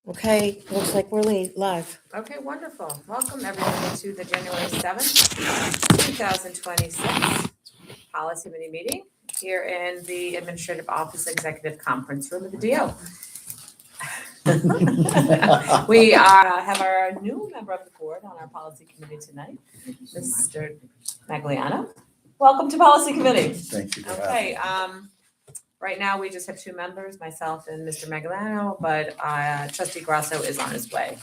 Okay, looks like we're live. Okay, wonderful. Welcome everybody to the January 7th, 2026 Policy Committee meeting here in the Administrative Office Executive Conference Room of the DO. We have our new member of the board on our Policy Committee tonight, Mr. Magliano. Welcome to Policy Committee. Thank you. Okay, right now we just have two members, myself and Mr. Magliano, but Trustee Grasso is on his way.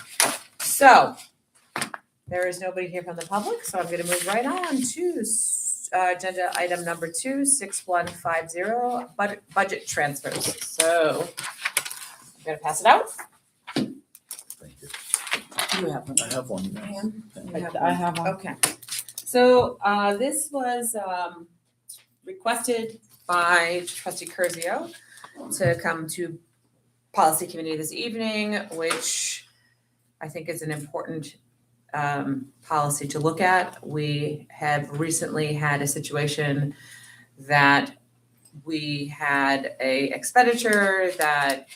So there is nobody here from the public, so I'm gonna move right on to agenda item number 2, 6150, budget transfers. So I'm gonna pass it out. Thank you. You have one. I have one. Pam? I have one. Okay, so this was requested by Trustee Curzio to come to Policy Committee this evening, which I think is an important policy to look at. We have recently had a situation that we had a expenditure that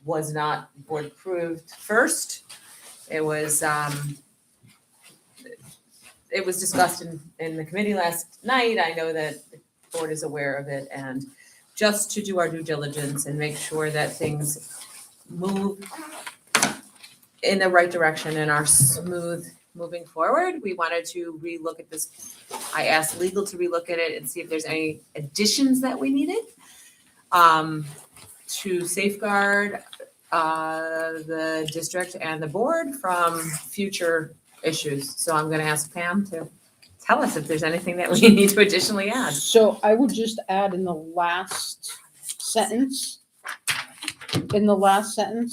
was not board approved first. It was discussed in the committee last night. I know that the board is aware of it, and just to do our due diligence and make sure that things move in the right direction and are smooth moving forward, we wanted to relook at this. I asked legal to relook at it and see if there's any additions that we needed to safeguard the district and the board from future issues. So I'm going to ask Pam to tell us if there's anything that we need to additionally add. So I would just add in the last sentence,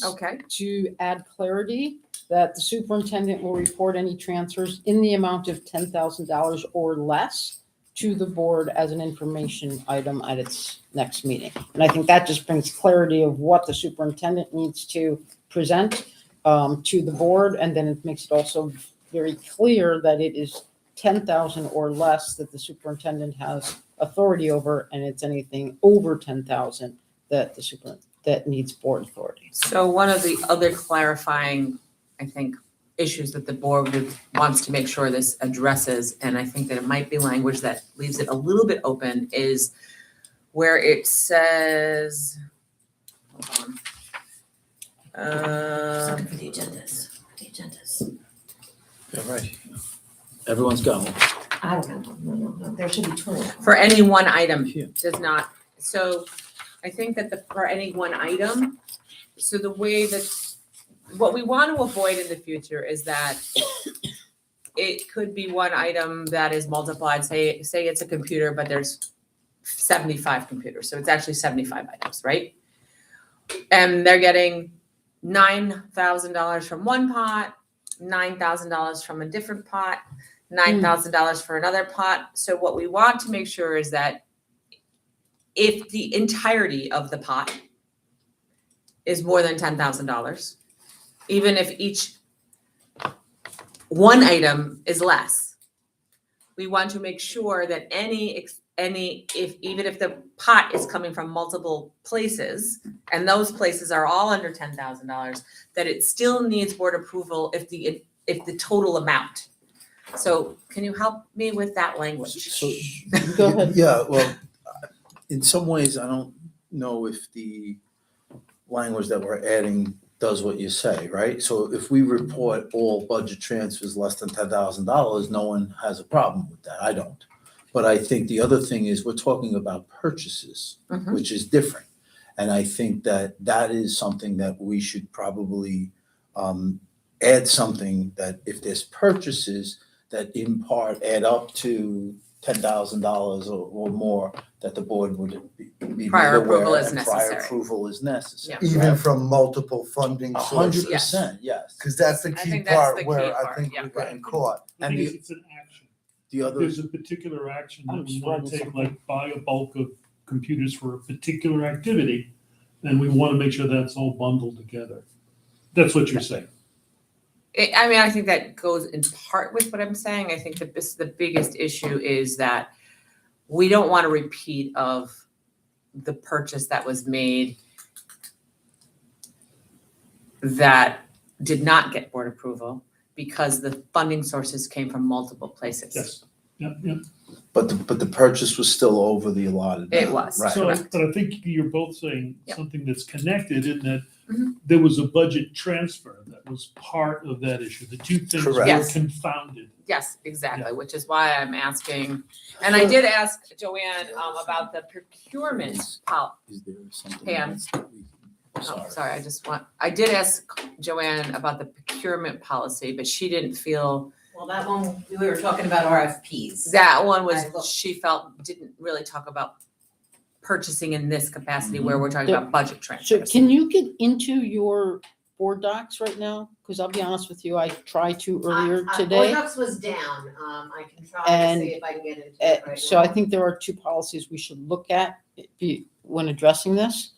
Okay. to add clarity that the superintendent will report any transfers in the amount of $10,000 or less to the board as an information item at its next meeting. And I think that just brings clarity of what the superintendent needs to present to the board, and then it makes it also very clear that it is 10,000 or less that the superintendent has authority over, and it's anything over 10,000 that that needs board authority. So one of the other clarifying, I think, issues that the board wants to make sure this addresses, and I think that it might be language that leaves it a little bit open, is where it says, hold on. Looking for the agendas. Yeah, right. Everyone's got one. I don't know, no, there should be 20. For any one item Yeah. does not, so I think that for any one item, so the way that, what we want to avoid in the future is that it could be one item that is multiplied, say it's a computer, but there's 75 computers, so it's actually 75 items, right? And they're getting $9,000 from one pot, $9,000 from a different pot, $9,000 for another pot. So what we want to make sure is that if the entirety of the pot is more than $10,000, even if each one item is less, we want to make sure that even if the pot is coming from multiple places and those places are all under $10,000, that it still needs board approval if the total amount. So can you help me with that language? So, Go ahead. yeah, well, in some ways, I don't know if the language that we're adding does what you say, right? So if we report all budget transfers less than $10,000, no one has a problem with that. I don't. But I think the other thing is we're talking about purchases, Mhm. which is different. And I think that is something that we should probably add something that if there's purchases that in part add up to $10,000 or more, that the board would be made Prior aware approval is and prior necessary. approval is necessary. Yeah. Even from multiple funding sources. 100%, yes. Because that's the I key think that's part the key where I part, think yeah. we're getting caught. The And thing the- is, it's an action. The If other, there's a particular action that I'm we want to struggling take, something. like buy a bulk of computers for a particular activity, then we want to make sure that's all bundled together. That's what you're saying. I think that goes in part with what I'm saying. I think that the biggest issue is that we don't want a repeat of the purchase that was made that did not get board approval because the funding sources came from multiple places. Yes, yep. But the purchase was still over the allotted. It amount, was. Right. So, Correct. but I think you're both saying Yep. something that's connected in that Mhm. there was a budget transfer that was part of that issue. The two things were Correct. Yes. confounded. Yes, exactly, which is why I'm asking, and I did ask Joanne, about the procurement Is there something Pam. else that we can- Oh, sorry, I did ask Joanne about the procurement policy, but she didn't feel, Well, that one, we were talking about RFPs. that one I was, looked. she felt, didn't really talk about purchasing in this capacity where we're talking about budget So transfers. can you get into your board docs right now? Because I'll be honest with you, I tried to earlier Board today. Docs was down, I can try And, to see if I can get into it right now. So I think there are two policies we should look at when addressing this.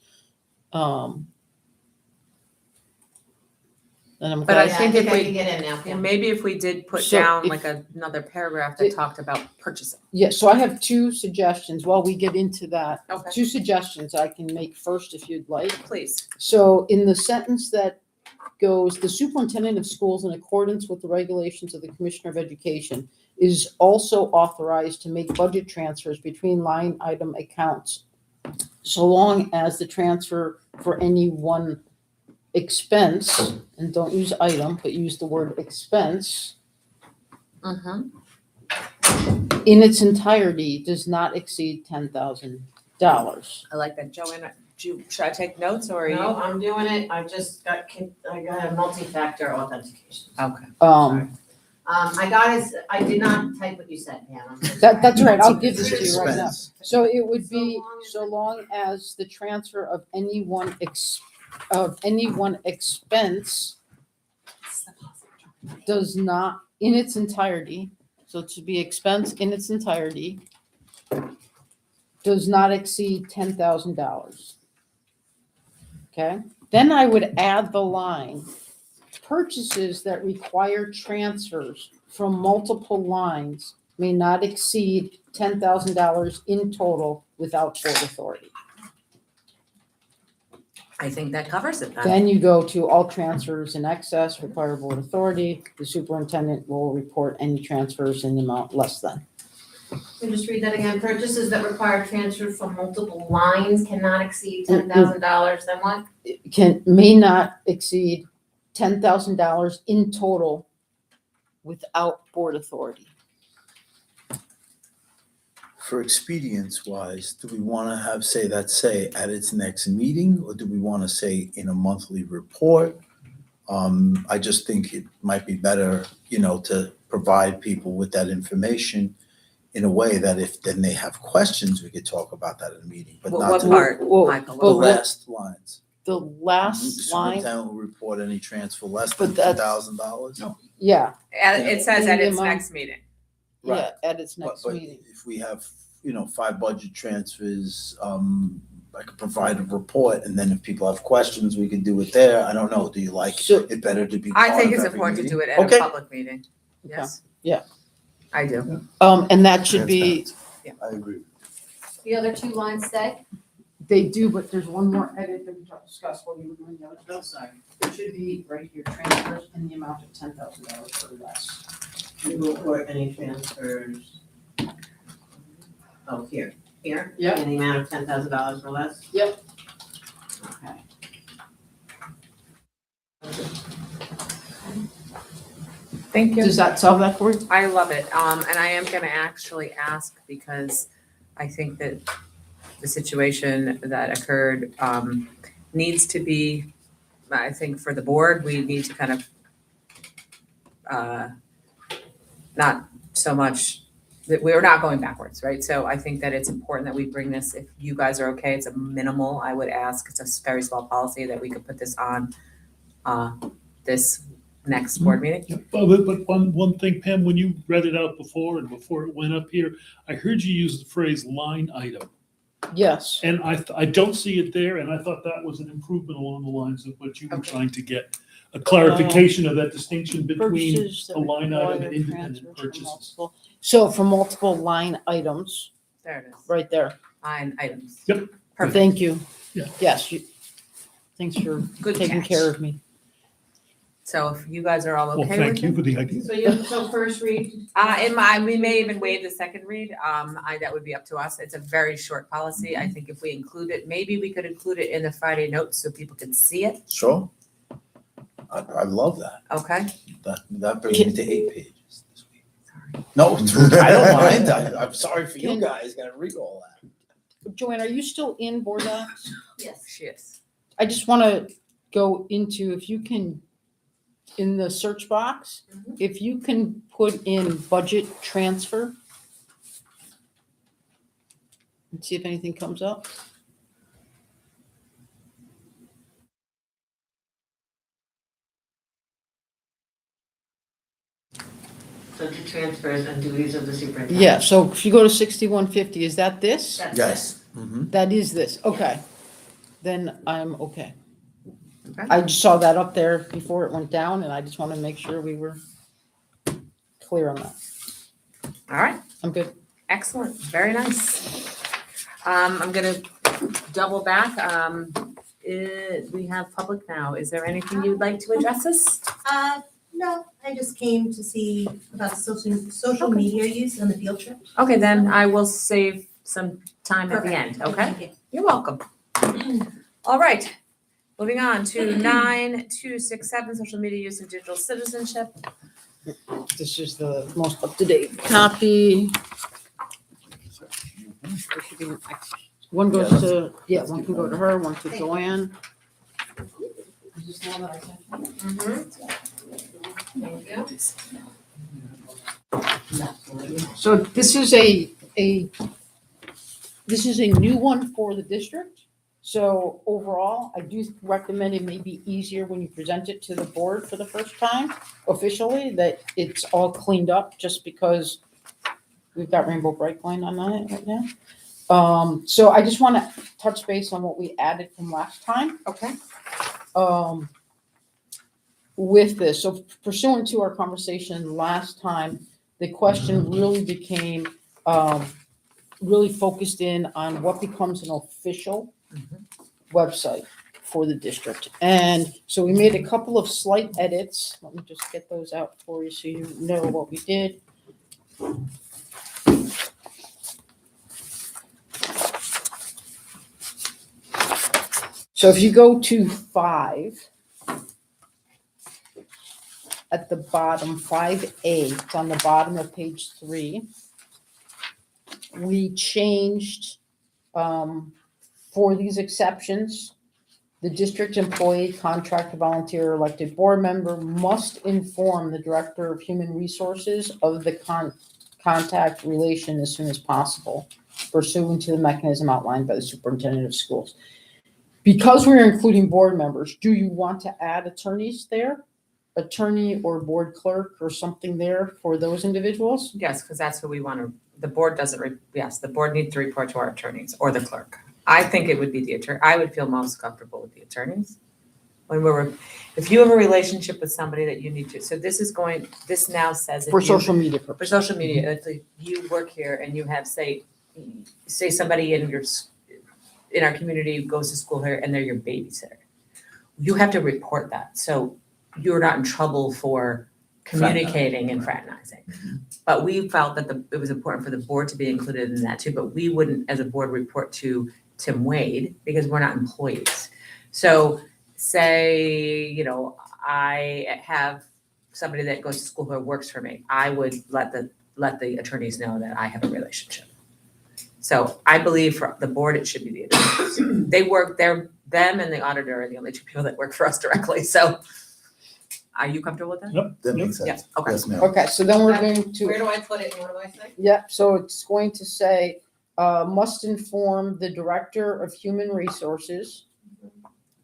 And I'm But I glad, think if I we- can get in now, And Pam. maybe if we did put So down if- like another paragraph that talked about purchasing. yeah, so I have two suggestions while we get into that. Okay, Two suggestions I can make first if you'd like. please. So in the sentence that goes, the superintendent of schools in accordance with the regulations of the Commissioner of Education is also authorized to make budget transfers between line item accounts, so long as the transfer for any one expense, and don't use item, but use the word expense, Mm-hmm. in its entirety does not exceed $10,000. I like that. Joanne, should I take notes or are you? No, I'm doing it, I just got, I got a multi-factor authentication. Okay. I did not type what you said, Pam. I'm so That's sorry. right, I'll give this to you right now. Expense. So it would So be, long as so it- long as the transfer of any one expense does not, in its entirety, so to be expense in its entirety, does not exceed $10,000. Okay, then I would add the line, purchases that require transfers from multiple lines may not exceed $10,000 in total without board authority. I think that covers it then. Then you go to all transfers in excess require board authority. The superintendent will report any transfers in the amount less than. Can you just read that again? Purchases that require transfer from multiple lines cannot exceed $10,000, then what? May not exceed $10,000 in total without board authority. For expedience wise, do we want to say at its next meeting, or do we want to say in a monthly report? I just think it might be better, to provide people with that information in a way that if then they have questions, we could talk about that in a meeting, but not What to part, Well, Michael? the but What- what- last lines. The The last line, superintendent will report any transfer less But than that's- $10,000. yeah, It says In at the its amount- next meeting. yeah, at its But, next but meeting. if we have, 5 budget transfers, I could provide a report, and then if people have questions, we could do it there. I don't know. Do you like So- it better to be I part think of it's every important to meeting? do it at Okay. a public meeting. Yes? Yeah. I do. And that should be, I agree. The other two lines stay? they do, but there's one more edit that we talked discussed while you were doing the other stuff. Sorry. It should be right here, transfers in the amount of $10,000 or less. We will report any transfers. Oh, here, Yeah. in the amount of $10,000 or less? Yep. Okay. Thank you. Does that solve that for you? I love it. And I am gonna actually ask because I think that the situation that occurred, needs to be, I think for the board, we need to kind of, not so much, that we're not going backwards, right? So I think that it's important that we bring this, if you guys are okay, it's a minimal, I would ask, it's a very small policy that we could put this on, this next board meeting. Yeah, but one thing, Pam, when you read it out before and before it went up here, I heard you use the phrase line item. Yes. And I don't see it there, and I thought that was an improvement along the lines of what you were Okay. trying to get. A clarification of that distinction between Purchases that a line item require and independent transfers from purchases. multiple- So for multiple line items, There it is, right there. line items. Yep. Perfect. Thank you. Yeah. Yes, thanks for Good taking catch. care of me. So if you guys are all Well, okay thank with you it. for the idea. So first read. We may even waive the second read. That would be up to us. It's a very short policy. I think if we include it, maybe we could include it in the Friday notes so people can see it. Sure. I love that. Okay? That brings me to 8 pages this week. No, I don't mind. I'm sorry for you Can- guys, gotta read all that. Joanne, are you still in board docs? Yes. She is. I just want to go into, if you can, in the search box, Mhm. if you can put in budget transfer and see if anything comes up. So to transfers and duties of the superintendent. Yeah, so if you go to 6150, is that this? That's it. Yes. Mm-hmm. That is this, okay. Then I'm okay. Okay. I just saw that up there before it went down, and I just want to make sure we were clear on that. All right. I'm good. Excellent. Very nice. I'm gonna double back. We have public now. Is there anything you'd like to address us? No, I just came to see about social Okay. media use on the field trip. Okay, then I will save some time at the Perfect. end, okay? Thank you. You're welcome. All right, moving on to 9267, social media use and digital citizenship. This is the most up-to-date copy. There should be- One goes to, yeah, one can go to her, one to Joanne. Thank you. So this is this is a new one for the district. So overall, I do recommend it may be easier when you present it to the board for the first time officially, that it's all cleaned up just because we've got Rainbow Brightline on it right now. So I just want to touch base on what we added from last time. Okay. With this. So pursuant to our conversation last time, the question really became, really focused in on what becomes an official website for the district. And so we made a couple of slight edits. Let me just get those out for you so you know what we did. So if you go to 5, at the bottom, 5A, it's on the bottom of page 3. We changed, for these exceptions, the district employee, contractor, volunteer, elected board member must inform the director of human resources of the contact relation as soon as possible, pursuant to the mechanism outlined by the superintendent of schools. Because we're including board members, do you want to add attorneys there? Attorney or board clerk or something there for those individuals? Yes, because that's who we want to, the board doesn't, yes, the board needs to report to our attorneys or the clerk. I think it would be the attorney, I would feel most comfortable with the attorneys. When if you have a relationship with somebody that you need to, so this now says. if For you- social media For purposes. social media, if you work here and you have, say somebody in our community goes to school here and they're your babysitter. You have to report that, so you're not in trouble for communicating and fraternizing. But we felt that it was important for the board to be included in that too, but we wouldn't, as a board, report to Tim Wade because we're not employees. So say, I have somebody that goes to school who works for me, I would let the attorneys know that I have a relationship. So I believe for the board, it should be the attorneys. Them and the auditor are the only two people that work for us directly, so are you comfortable with that? Yep. That makes sense. Yes, okay. Yes, ma'am. Okay, so then we're going Where to, do I put it and what do I say? yeah, so it's going to say, must inform the director of human resources.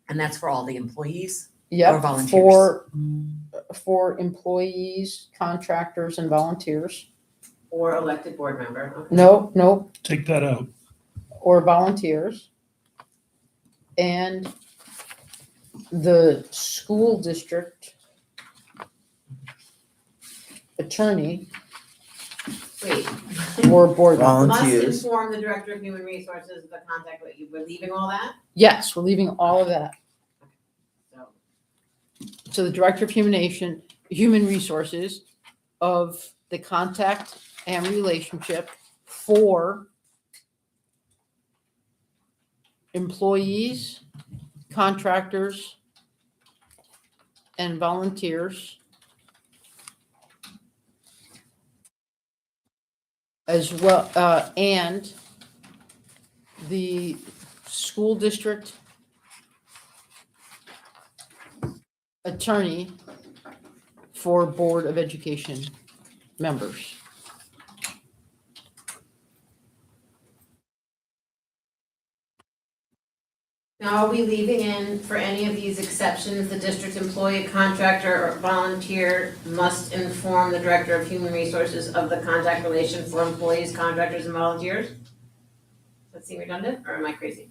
And that's for all the employees? Or Yep, volunteers. for employees, contractors and volunteers. Or elected board member. Okay. No, Take that out. or volunteers. And the school district attorney Wait. or board member. Must Volunteers. inform the director of human resources of the contact, we're leaving all that? Yes, we're leaving all of that. So So the Director of Human Resources of the contact and relationship for employees, contractors, and volunteers, as well, and the school district attorney for Board of Education members. Now, are we leaving in, for any of these exceptions, the district employee, contractor, or volunteer must inform the Director of Human Resources of the contact relation for employees, contractors, and volunteers? Does that seem redundant, or am I crazy?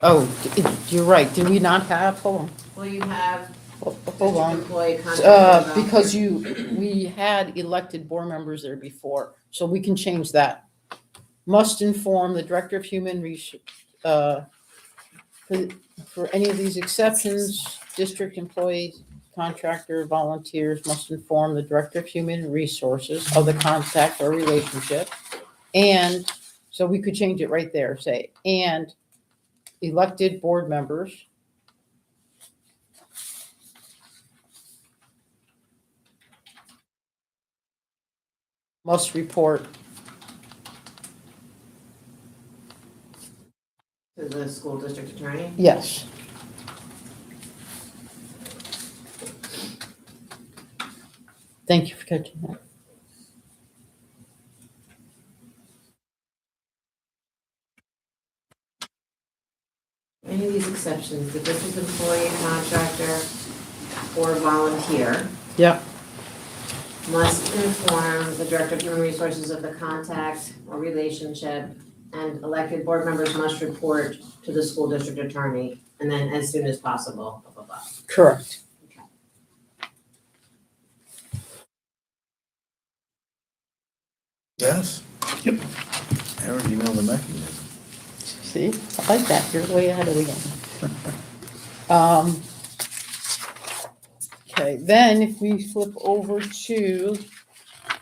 Oh, you're right. Did we not have, hold on. Well, you have Hold district on. employee, contractor, and volunteer. Because we had elected board members there before, so we can change that. Must inform the Director of Human for any of these exceptions, district employees, contractor, volunteers must inform the Director of Human Resources of the contact or relationship. And, so we could change it right there, say, and elected board members must report To the school district attorney? yes. Thank you for catching that. Any of these exceptions, the district employee, contractor, or volunteer Yeah, must inform the Director of Human Resources of the contact or relationship, and elected board members must report to the school district attorney, and then as soon as possible, blah, blah, blah. correct. Yes? Yep. Aaron, you know the mechanism. See, I like that. You're way ahead of the game. Okay, then if we flip over to, I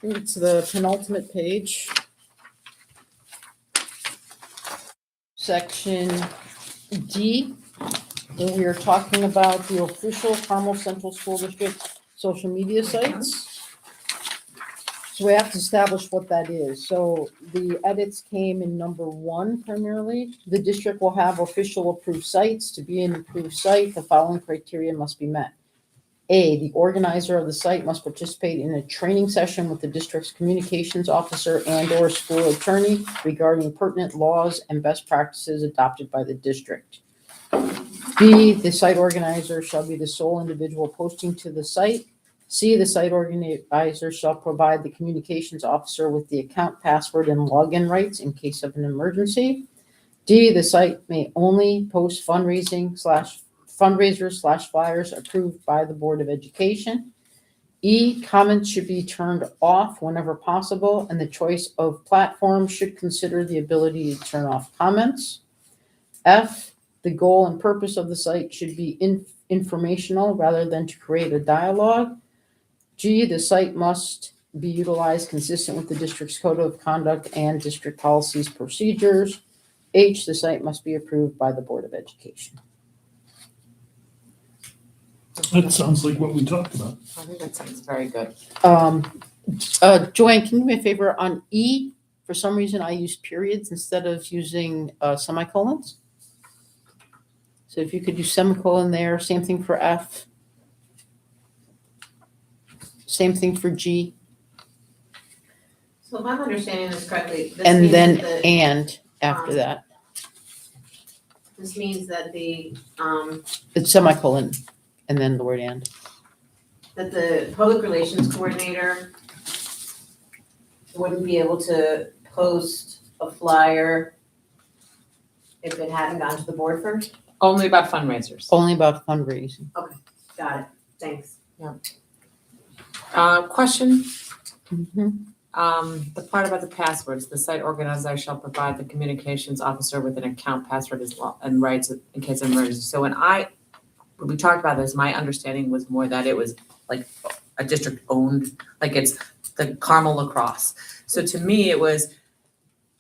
think it's the penultimate page. Section D, when we are talking about the official Carmel Central School District social media sites. So we have to establish what that is. So the edits came in number 1 primarily. The district will have official approved sites. To be an approved site, the following criteria must be met. A, the organizer of the site must participate in a training session with the district's communications officer and/or school attorney regarding pertinent laws and best practices adopted by the district. B, the site organizer shall be the sole individual posting to the site. C, the site organizer shall provide the communications officer with the account password and login rights in case of an emergency. D, the site may only post fundraisers / flyers approved by the Board of Education. E, comments should be turned off whenever possible, and the choice of platform should consider the ability to turn off comments. F, the goal and purpose of the site should be informational rather than to create a dialogue. G, the site must be utilized consistent with the district's code of conduct and district policies procedures. H, the site must be approved by the Board of Education. That sounds like what we talked about. I think that sounds very good. Joanne, can you do me a favor on E? For some reason, I use periods instead of using semicolons. So if you could do semicolon there, same thing for F. Same thing for G, So if I'm understanding this correctly, this and means then that, and after that. this means that It's semicolon and then the word and. that the public relations coordinator wouldn't be able to post a flyer if it hadn't gone to the board first? Only about fundraisers. Only about fundraising. Got it, thanks. Question, Mhm. The part about the passwords, the site organizer shall provide the communications officer with an account password as well and rights in case of emergency. So when we talked about this, my understanding was more that it was like a district owned, like it's the Carmel Lacrosse. So to me, it was,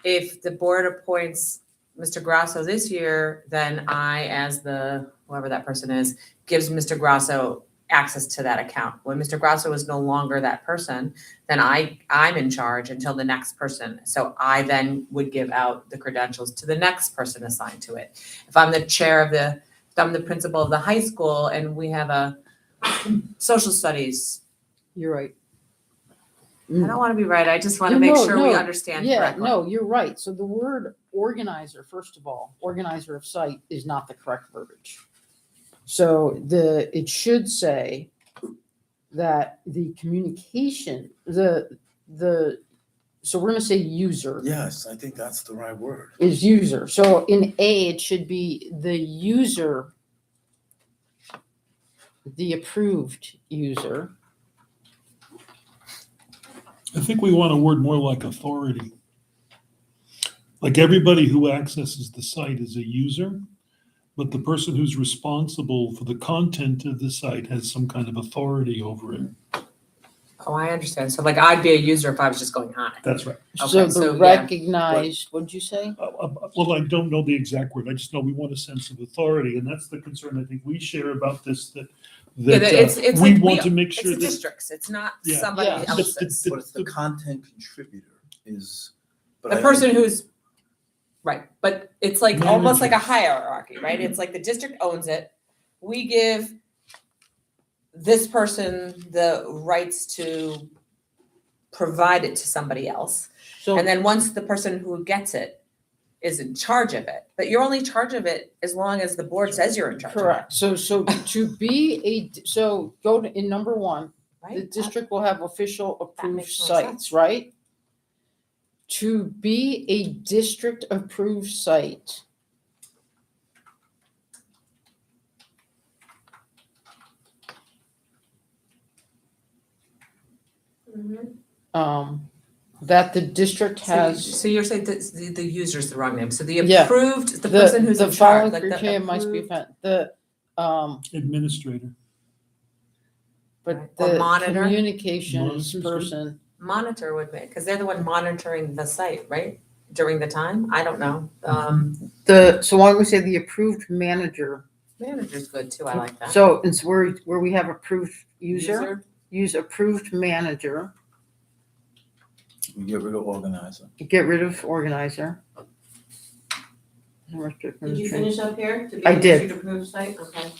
if the board appoints Mr. Grasso this year, then I, as the, whoever that person is, gives Mr. Grasso access to that account. When Mr. Grasso is no longer that person, then I'm in charge until the next person. So I then would give out the credentials to the next person assigned to it. If I'm the chair of if I'm the principal of the high school and we have a social studies, You're right. I don't want to be right, I just want to No, make no, sure we no. understand Yeah, correctly. no, you're right. So the word organizer, first of all, organizer of site is not the correct verbiage. So it should say that the communication, so we're gonna say user Yes, I think that's the right word. is user. So in A, it should be the user, the approved user. I think we want a word more like authority. Like everybody who accesses the site is a user, but the person who's responsible for the content of the site has some kind of authority over it. Oh, I understand. So like I'd be a user if I was just going on it. That's right. So Okay, so, the yeah. recognized, what'd you say? Well, I don't know the exact word. I just know we want a sense of authority, and that's the concern I think we share about this, that Yeah, that it's we like want to make It's sure the that. districts, it's not Yeah. somebody Yeah. else's. But it's the content contributor is. but The I- person who's, right, but it's like almost like a Managers. hierarchy, right? It's like the district owns it. We give this person the rights to provide it to somebody else. So And then once the person who gets it is in charge of it, but you're only in charge of it as long as the board says you're in charge of it. correct. So to be so go to, in number one, the Right? district will have official approved makes more sites, sense. right? To be a district approved site. That the district has. So you're saying that the user's the wrong name, so the Yeah. approved, the person who's in The charge, following like the criteria must be approved, found, the, Administrator. but Right. Or the monitor. communications Monitor's good. person, monitor would be, because they're the one monitoring the site, right? During the time, I don't know, so why don't we say the approved manager? manager's good too, I like that. So it's where we have approved user, use approved manager, We get rid of organizer. get rid of organizer. Did you finish up here? To be I a did. district approved site, okay.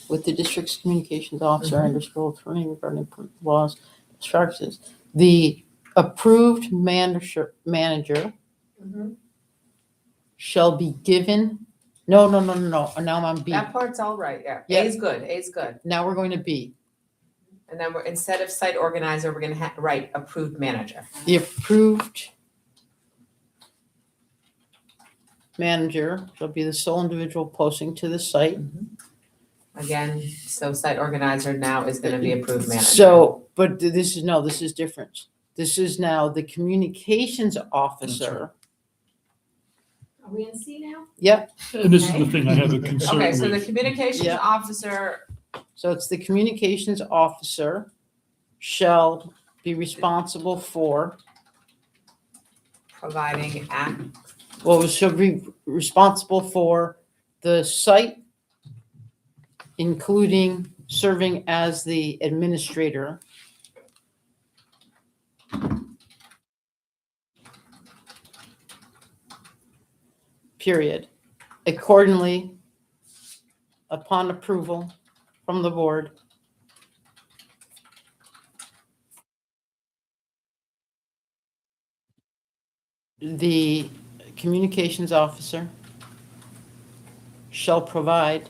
With the district's communications officer under school attorney regarding laws, structures. The approved manager Mhm. shall be given, no, now I'm on B. That part's all right, yeah, Yeah. A's good. Now we're going to B. And then instead of site organizer, we're gonna write approved manager. The approved manager shall be the sole individual posting to the site. Again, so site organizer now is gonna be approved manager. So, but this is different. This is now the communications officer. Are we in C now? Yep, And this is the thing I have a concern Okay, so the with. communications Yeah. officer, so it's the communications officer shall be responsible for, providing shall be responsible for the site, including serving as the administrator. Period. Accordingly, upon approval from the board, the communications officer shall provide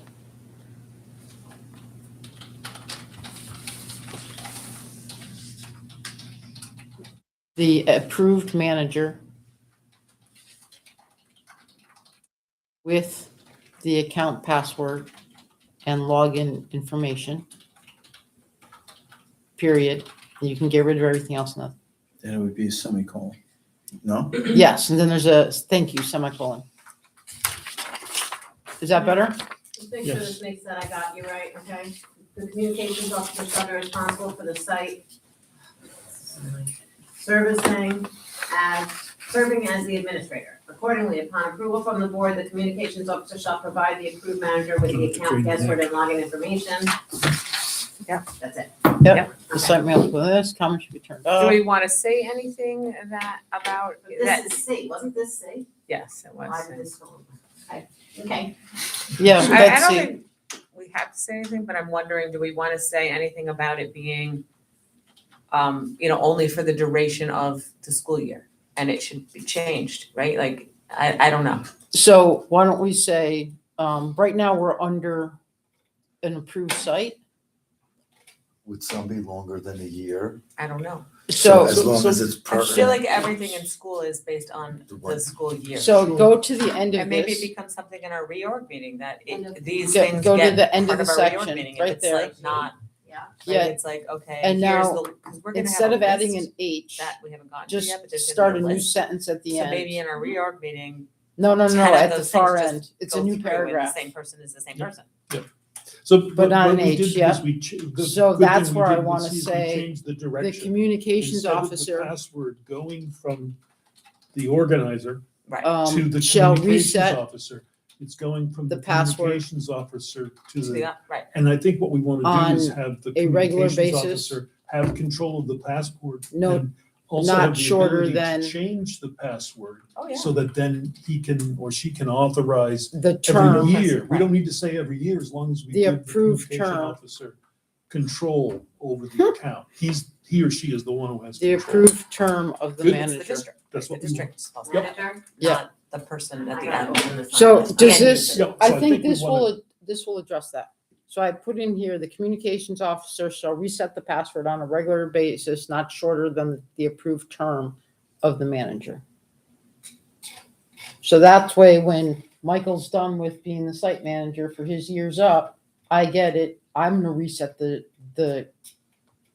the approved manager with the account password and login information. Period. You can get rid of everything else now. Then it would be a semicolon. No? Yes, and then there's a thank you semicolon. Is that better? Just make sure this makes that I got you right, okay? The communications officer shall be responsible for the site serving as the administrator. Accordingly, upon approval from the board, the communications officer shall provide the approved manager with the account password and login information. Yep. That's it. Yep. The site mail for this, comment should be turned Do off. we want to say anything about that? This is C, wasn't this C? Yes, it Why was. did this go? Okay, Yeah, I let's don't see. think we have to say anything, but I'm wondering, do we want to say anything about it being, only for the duration of the school year? And it should be changed, right? Like, I don't know. So why don't we say, right now we're under an approved site. Would some be longer than a year? I don't know. So, As long as it's I feel pertinent. like everything in school is based on The the what? school year. so go to the end of And maybe it this. becomes something in our reorg meeting that End of- these Go- things go to get the end of part the of our reorg section, meeting. right If it's there. like not, yeah. right, Yeah. it's like, okay, And here's now, the, because we're gonna have Instead a of adding list an H, that we haven't gotten to just yet, but there's gonna start be a new list. sentence at the So maybe end. in our reorg meeting, No, 10 at of the those far things end. It's go a new through and paragraph. The same person is the same Yeah. person. So, But not an what we H, did yeah. was the So good thing that's we where I did was wanna is we say changed the The direction. communications Instead of the officer, password going from the organizer Right. to the shall communications reset officer. It's going from the the password communications officer to So the, yeah, right. and I think what we want to do is On have the a regular communications basis. officer have control of the password. No, and also not have the shorter ability to than- change the password Oh, yeah. so that then he can or she can authorize the every term, year. We Right. don't need to say every year as long as we The give the approved communication term. officer control over the account. He or she is the one who has the control. approved term of the Good. It's the manager. district. That's The what we want. district is supposed to, Yep. Manager? Yeah. not the person at I the gotta end. open this So one. does Yeah, this, Yeah, so I I think think we this wanna- will address that. So I put in here, the communications officer shall reset the password on a regular basis, not shorter than the approved term of the manager. So that way, when Michael's done with being the site manager for his years up, I get it. I'm gonna reset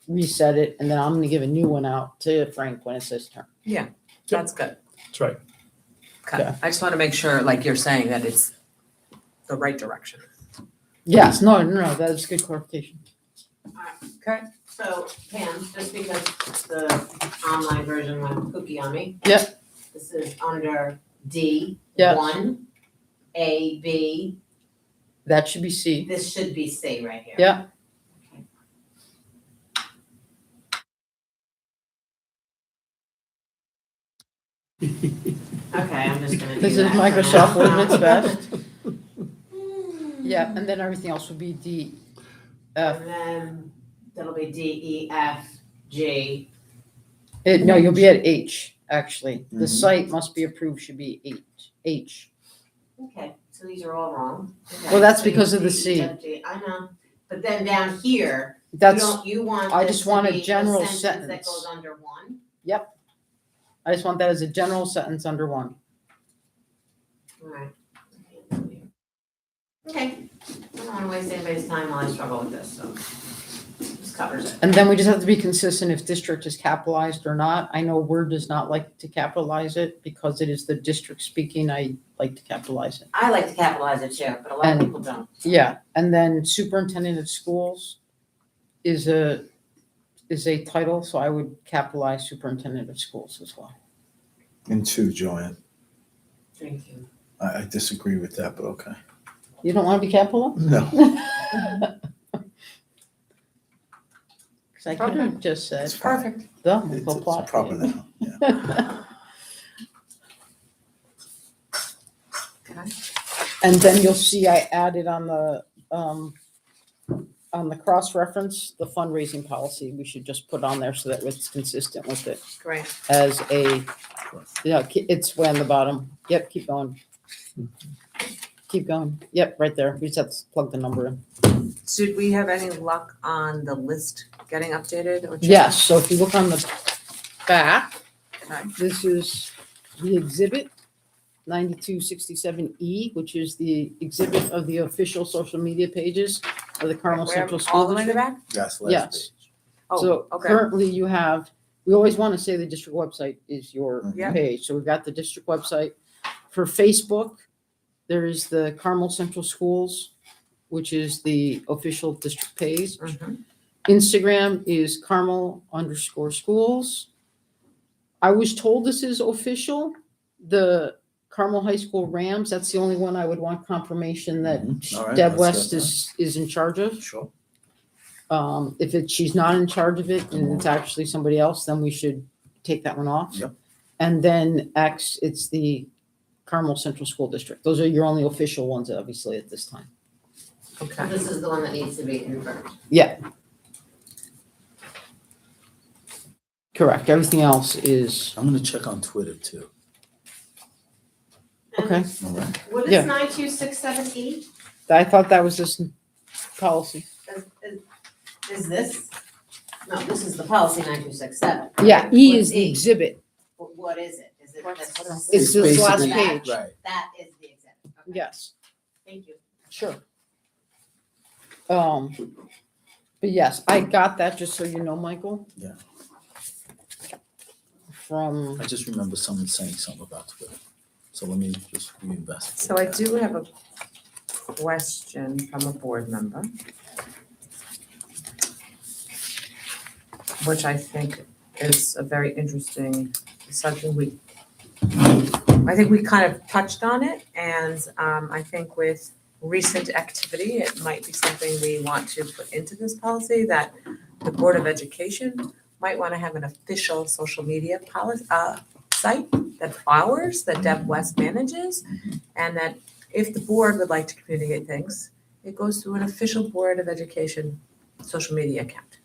reset it, and then I'm gonna give a new one out to Frank when it's his turn. That's good. That's right. Okay. Okay. I just want to make sure, like you're saying, that it's the right direction. Yes, no, that is good clarification. Okay. So Pam, just because the online version went cookie on me. Yep. This is under D, Yeah. 1, A, B, That should be C. this should be C right here. Yeah. Okay, I'm just gonna do This is that for Microsoft now. Word, it's best. Yeah, and then everything else would be D. And then that'll be D, E, F, G. No, you'll be at H, actually. The Mhm. site must be approved should be H. Okay, so these are all wrong. Okay, Well, that's so because of the D, C. F, G, I know, but then down here, That's, you want I this just to want a be general That sentence. goes under 1. I just want that as a general sentence under 1. Alright. Okay, I don't wanna waste anybody's time while I struggle with this, so this covers it. And then we just have to be consistent if district is capitalized or not. I know Word does not like to capitalize it because it is the district speaking. I like to capitalize it. I like to capitalize it too, but a lot of And- people don't. Yeah, and then superintendent of schools is a title, so I would capitalize superintendent of schools as well. And two, Joanne. Thank you. I disagree with that, but okay. You don't want to be capitalized? No. Because I could have just said, It's fine. Perfect. the It's Michael Plot. proper now, yeah. Okay. And then you'll see I added on the cross-reference, the fundraising policy, we should just put on there so that it's consistent with it Great. as it's way on the bottom. Yep, keep going. Keep going. Yep, right there. We just have to plug the number in. Did we have any luck on the list getting updated or? Yes, so if you look on the back, Okay. this is the exhibit 9267E, which is the exhibit of the official social media pages of the Carmel Where- Central All School the way to the District. back? Yes, last Yes. page. Oh, So okay. currently you have we always want to say the district website is your Yeah. page. So we've got the district website. For Facebook, there is the Carmel Central Schools, which is the official district page. Mhm. Instagram is Carmel_schools. I was told this is official. The Carmel High School Rams, that's the only one I would want confirmation that Mhm. All right, Deb that's West good, is in charge of. Sure. If she's not in charge of it and it's actually somebody else, then we should take that one off. Yep. And then X, it's the Carmel Central School District. Those are your only official ones, obviously, at this time. Okay. This is the one that needs to be confirmed. Yeah. Correct. Everything else is, I'm gonna check on Twitter too. okay. All right. What Yeah. is 92678? I thought that was this policy. Is this? No, this is the policy 9267. Yeah, E What's is the exhibit. What is it? Is it? this- It's this last basically- page. Right. That is the exhibit. Okay. Yes, Thank you. sure. But yes, I got that, just so you know, Michael. Yeah. From, I just remember someone saying something about Twitter. So let me just reinvest. So I do have a question from a board member, which I think is a very interesting subject. I think we kind of touched on it, and I think with recent activity, it might be something we want to put into this policy, that the Board of Education might want to have an official social media site that ours, that Deb West manages, and that if the board would like to communicate things, it goes through an official Board of Education social media account.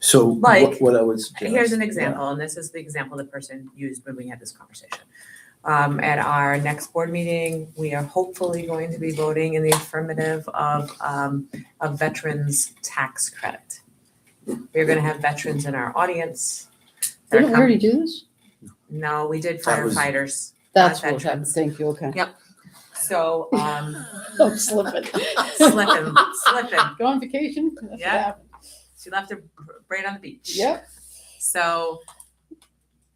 So Like, what I would suggest. Here's an example, and this is the example the person used when we had this conversation. At our next board meeting, we are hopefully going to be voting in the affirmative of a veterans tax credit. We're gonna have veterans in our audience. that are didn't we already do this? No, we did That was- firefighters. That's Not what happened. veterans. Thank you, okay. Yep. So, I'm slipping. slipping. Go on vacation? That's what Yeah. happened. She left her braid on the beach. Yep. So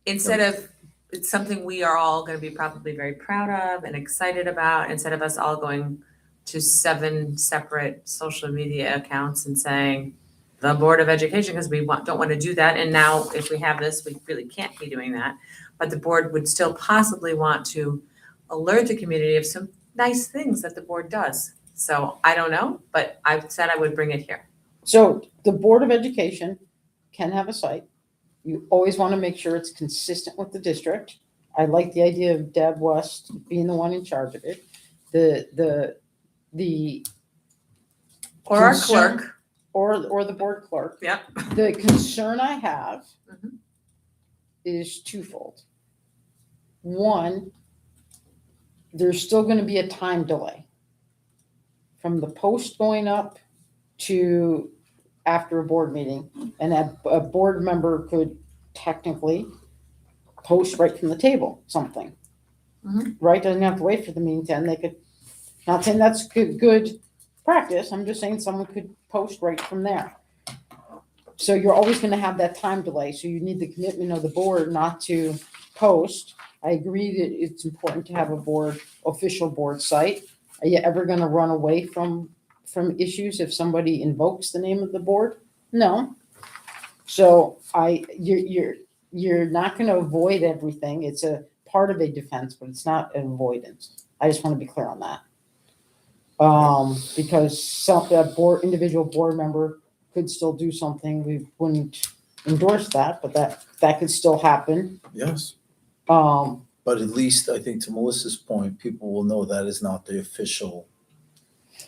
instead of, it's something we are all gonna be probably very proud of and excited about, instead of us all going to 7 separate social media accounts and saying, the Board of Education, because don't want to do that, and now if we have this, we really can't be doing that. But the board would still possibly want to alert the community of some nice things that the board does. So I don't know, but I said I would bring it here. So the Board of Education can have a site. You always want to make sure it's consistent with the district. I like the idea of Deb West being the one in charge of it. The Or our Concern- clerk. or the board clerk. Yep. The concern I have Mhm. is twofold. One, there's still going to be a time delay from the post going up to after a board meeting. And a board member could technically post right from the table something. Mhm. Right? Doesn't have to wait for the meeting to end. They could, not saying that's good practice. I'm just saying someone could post right from there. So you're always going to have that time delay. So you need the commitment of the board not to post. I agree that it's important to have a official board site. Are you ever going to run away from issues if somebody invokes the name of the board? No. So you're not going to avoid everything. It's a part of a defense, but it's not an avoidance. I just want to be clear on that. Because individual board member could still do something. We wouldn't endorse that, but that could still happen. Yes, Um, but at least I think to Melissa's point, people will know that is not the official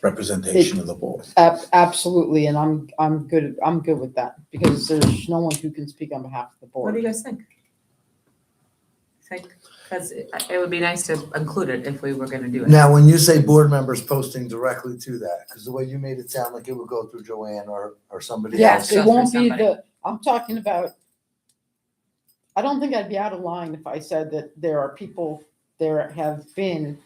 representation of the board. absolutely, and I'm good with that because there's no one who can speak on behalf of the What do board. you guys think? Because it would be nice to include it if we were gonna do it. Now, when you say board members posting directly to that, because the way you made it sound like it would go through Joanne or somebody Yes, else. it Just for won't be somebody. I'm talking about, I don't think I'd be out of line if I said that there have been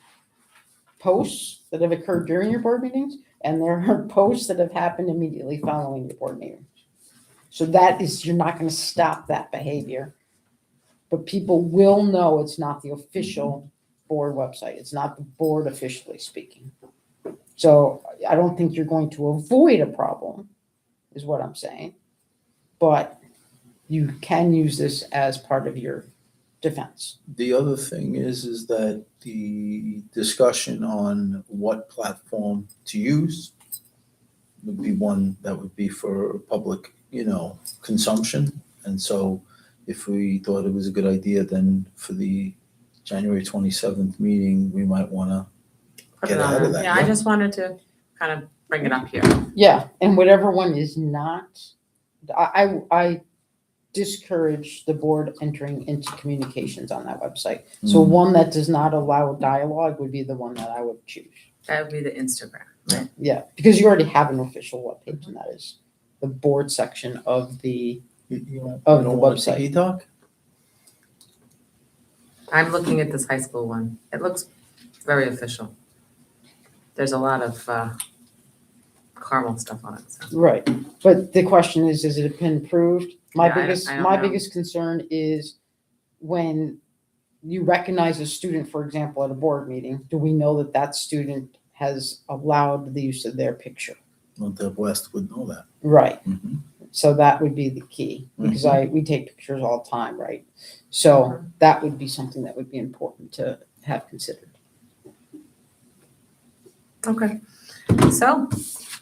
posts that have occurred during your board meetings, and there are posts that have happened immediately following your board meeting. So that is, you're not gonna stop that behavior. But people will know it's not the official board website. It's not the board officially speaking. So I don't think you're going to avoid a problem, is what I'm saying. But you can use this as part of your defense. The other thing is that the discussion on what platform to use would be one that would be for public, consumption. And so if we thought it was a good idea, then for the January 27th meeting, we might want to Put get it on ahead of there. that. Yeah, I just wanted to kind of bring it up here. Yeah, and whatever one is not, I discourage the board entering into communications on that website. So one that does not allow dialogue would be the one that I would choose. That would be the Instagram, right? Yeah, because you already have an official webpage, and that is the board section of the, Of the website. Talk? I'm looking at this high school one. It looks very official. There's a lot of Carmel stuff on it, so. right. But the question is it been approved? Yeah, I don't know. Biggest concern is when you recognize a student, for example, at a board meeting, do we know that that student has allowed the use of their picture? Well, the West would know that. Right. Mhm. So that would be the key, because we take pictures all the time, right? So that would be something that would be important to have considered. Okay, so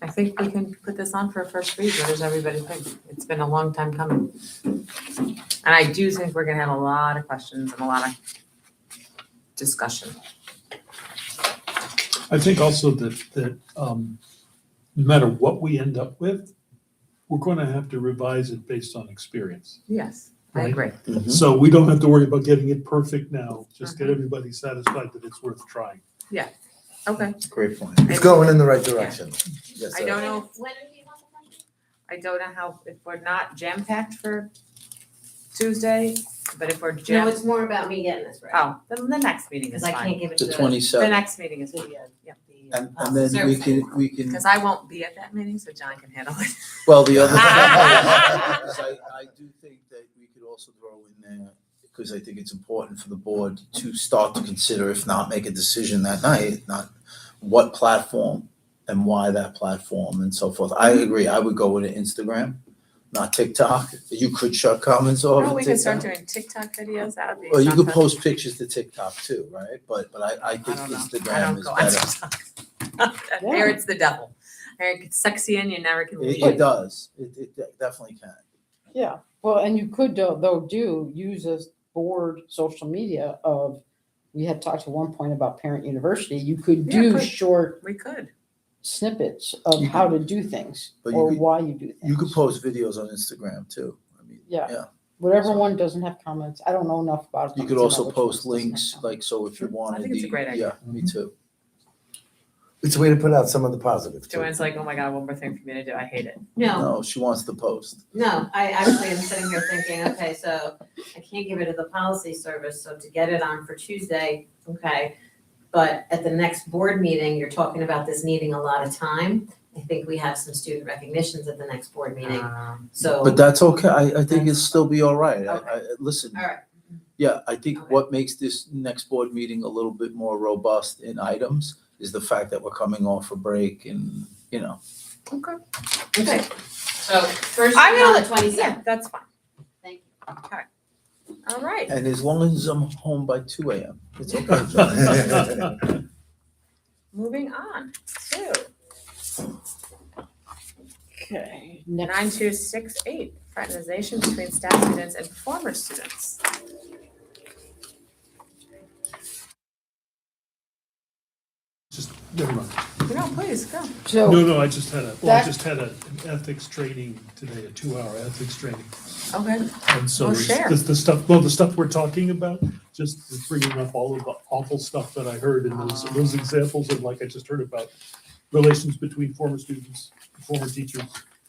I think we can put this on for a first read. What does everybody think? It's been a long time coming. And I do think we're gonna have a lot of questions and a lot of discussion. I think also that no matter what we end up with, we're going to have to revise it based on experience. Yes, I Right. agree. Mhm. So we don't have to worry about getting it perfect now. Just get everybody satisfied that it's worth trying. Okay, Great point. It's going in the right direction. Yes, I sir. don't know, When do we want the funding? I don't know how, if we're not jam-packed for Tuesday, but if we're No, jam, it's more about me getting this right. oh, then the next meeting is Because I can't fine. give it to The the. 27th. The next meeting is fine, yeah. And then we can, Because I won't be at that meeting, so John can handle it. well, the other thing is I do think that we could also throw in there, because I think it's important for the board to start to consider, if not make a decision that night, not what platform and why that platform and so forth. I agree, I would go with Instagram, not TikTok. You could shut comments off Oh, of we could start TikTok. doing TikTok videos, that would be Well, you could something. post pictures to TikTok too, right? But I I think don't know. I Instagram don't is go on better. TikTok. There it's the devil. There it gets sexy and you never can leave. It does, it definitely can. Yeah, well, and you could though use a board social media of, we had talked at one point about Parent University. You could Yeah, do could. short We could. snippets of You how to do things But you or could- why you do things. You could post videos on Instagram too. I mean, Yeah. yeah. Whatever one doesn't have comments, I don't know enough about it. You to could know also which post ones doesn't have links, comments. like, so if you wanted think it's a great idea. Yeah, me too. It's a way to put out some of the positive too. Joanne's like, oh my God, one more thing for me to do. I hate it. No, No, she wants to post. no, I actually am sitting here thinking, okay, so I can't give it to the policy service, so to get it on for Tuesday, okay. But at the next board meeting, you're talking about this needing a lot of time. I think we have some student recognitions at the next board meeting, so. But that's okay. I think it'll still be all right. Listen, All right, yeah, I think Okay. what makes this next board meeting a little bit more robust in items is the fact that we're coming off a break and, Okay. okay, so first I on the will- 27th. Yeah, that's fine. Thank you. All right. and as long as I'm home by 2 a.m., it's okay. John. Moving on to Okay, next, 9268, fraternization between staff students and former students. Just, never mind. No, please, go. so. No, I just had That- an ethics training today, a 2-hour ethics training. Okay. And so Oh, it's share. the stuff we're talking about, just bringing up all of the awful stuff that I heard and those examples of, like I just heard about relations between former students, former teachers.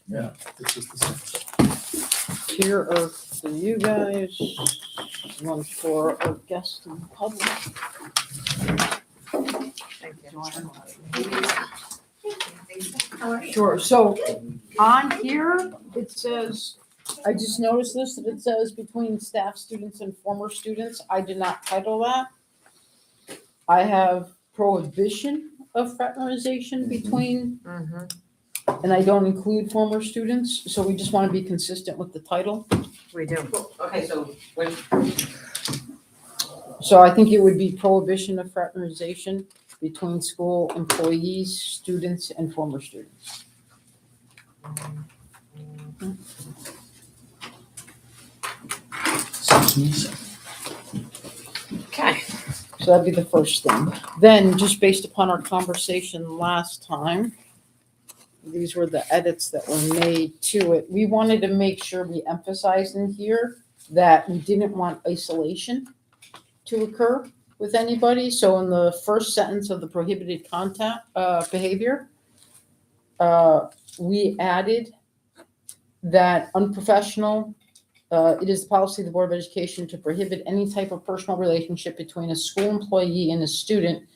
Yeah. It's just the same stuff. Here are for you guys, one for our guests and the public. Thank you. Sure, so on here, it says I just noticed this, that it says between staff, students, and former students. I did not title that. I have prohibition of fraternization between, Mhm. and I don't include former students, so we just want to be consistent with the title. We do. Okay, so when, So I think it would be prohibition of fraternization between school employees, students, and former students. okay. So that'd be the first thing. Then, just based upon our conversation last time, these were the edits that were made to it. We wanted to make sure we emphasized in here that we didn't want isolation to occur with anybody. So in the first sentence of the prohibited contact, behavior, we added that unprofessional, it is the policy of the Board of Education to prohibit any type of personal relationship between a school employee and a student.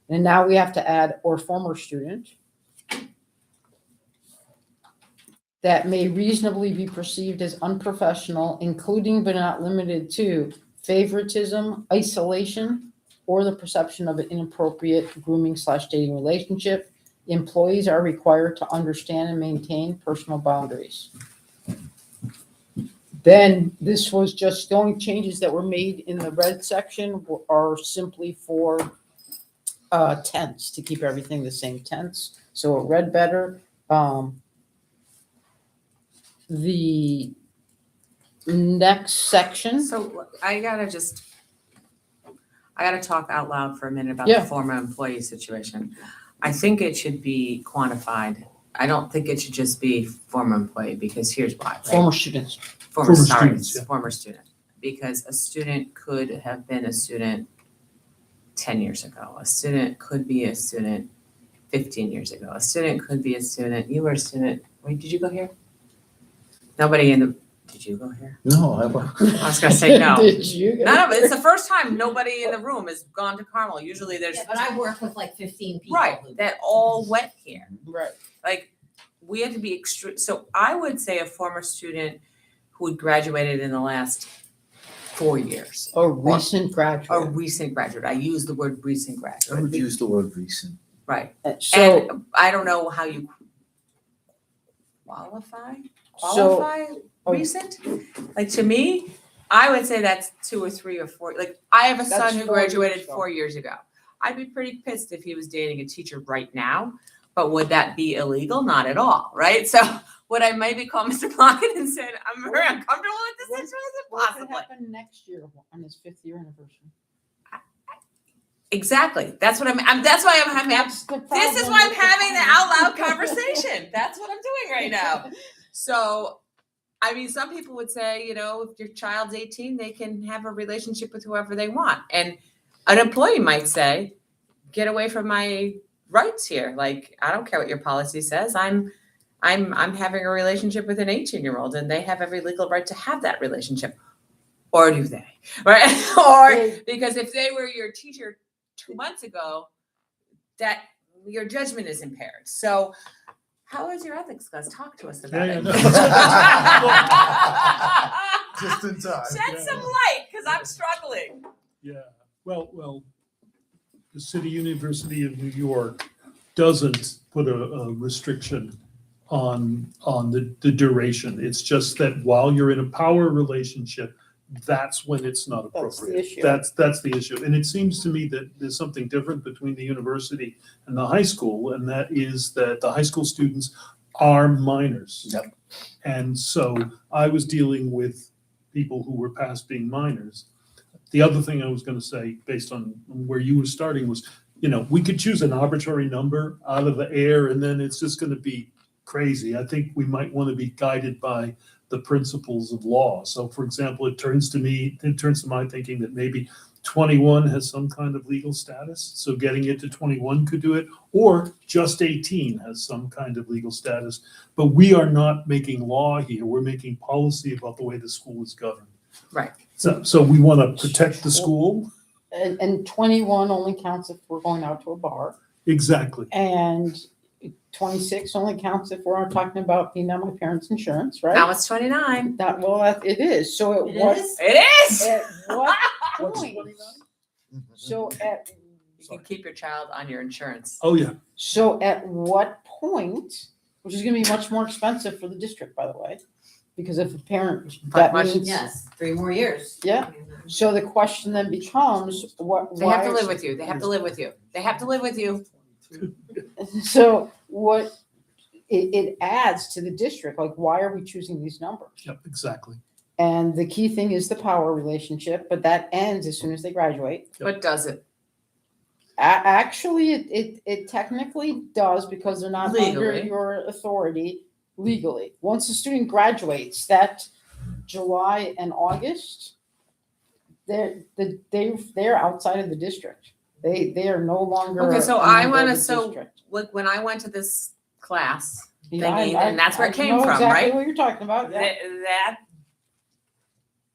And now we have to add or former student that may reasonably be perceived as unprofessional, including but not limited to favoritism, isolation, or the perception of an inappropriate grooming/dating relationship. Employees are required to understand and maintain personal boundaries. Then this was just, the only changes that were made in the red section are simply for tense, to keep everything the same tense. So it read better. The next section, So I gotta talk out loud for a minute about Yeah. the former employee situation. I think it should be quantified. I don't think it should just be former employee, because here's why, right? former students. Former sorry, students, yeah. former student. Because a student could have been a student 10 years ago. A student could be a student 15 years ago. A student could be a student, you were a student, wait, did you go here? Nobody in the, did you go here? No, I won't. I was gonna say no. Did you? None of it, it's the first time nobody in the room has gone to Carmel. Usually there's, Yeah, but I work with like 15 people. right, that all went here. Right. Like, we had to be extreme, so I would say a former student who had graduated in the last 4 years. A recent A graduate. recent graduate, I use the word recent I would graduate, use the word recent. right, So, and I don't know how you qualify oh. recent? Like, to me, I would say that's 2 or 3 or 4, like, I have a That's son who 4 years graduated ago. 4 years ago. I'd be pretty pissed if he was dating a teacher right now, but would that be illegal? Not at all, right? So would I maybe call Mr. Blockett and say, I'm very uncomfortable with this situation? what could Possibly. happen next year on his 5th year anniversary? Exactly. That's what that's why I'm having, That's the this is problem why I'm with the having the plan. out loud conversation. That's what I'm doing right now. So, I mean, some people would say, you know, if your child's 18, they can have a relationship with whoever they want. And an employee might say, get away from my rights here. Like, I don't care what your policy says. I'm having a relationship with an 18-year-old and they have every legal right to have that relationship. Or do they? Right? Or because if they were your teacher 2 months ago, that your judgment is impaired. So how is your ethics class? Talk to us about Yeah, it. Just in time. Shed some light, because I'm struggling. Yeah, well, the City University of New York doesn't put a restriction on the duration. It's just that while you're in a power relationship, that's when it's not That's the appropriate. issue. That's the issue. And it seems to me that there's something different between the university and the high school, and that is that the high school students are minors. Yep. And so I was dealing with people who were past being minors. The other thing I was going to say, based on where you were starting, was, you know, we could choose an arbitrary number out of the air and then it's just going to be crazy. I think we might want to be guided by the principles of law. So for example, it turns to my thinking that maybe 21 has some kind of legal status. So getting it to 21 could do it, or just 18 has some kind of legal status. But we are not making law here. We're making policy about the way the school is governed. Right. So we want to protect the school. And 21 only counts if we're going out to a bar. Exactly. And 26 only counts if we're talking about being on my parents' insurance, right? Now it's 29. That, well, it is, so at It what, is? It is. at what What's point? 29? So at, You can keep your child on your insurance. Oh, yeah. so at what point, which is gonna be much more expensive for the district, by the way, because if a parent, that much- means, Yes, 3 more years. yeah. So the question then becomes, what, They have to why live is- with you. They have to live with you. They have to live with you. So what, it adds to the district, like, why are we choosing these numbers? Yep, exactly. And the key thing is the power relationship, but that ends as soon as they graduate. But does it? Actually, it technically does because they're not under Legally. your authority legally. Once a student graduates, that July and August, they're outside of the district. They are no longer. Okay, so a I member of wanna- the so- district. Look, when I went to this class, Yeah, thingy, and that's where it came know from, exactly right? what you're talking about, yeah. that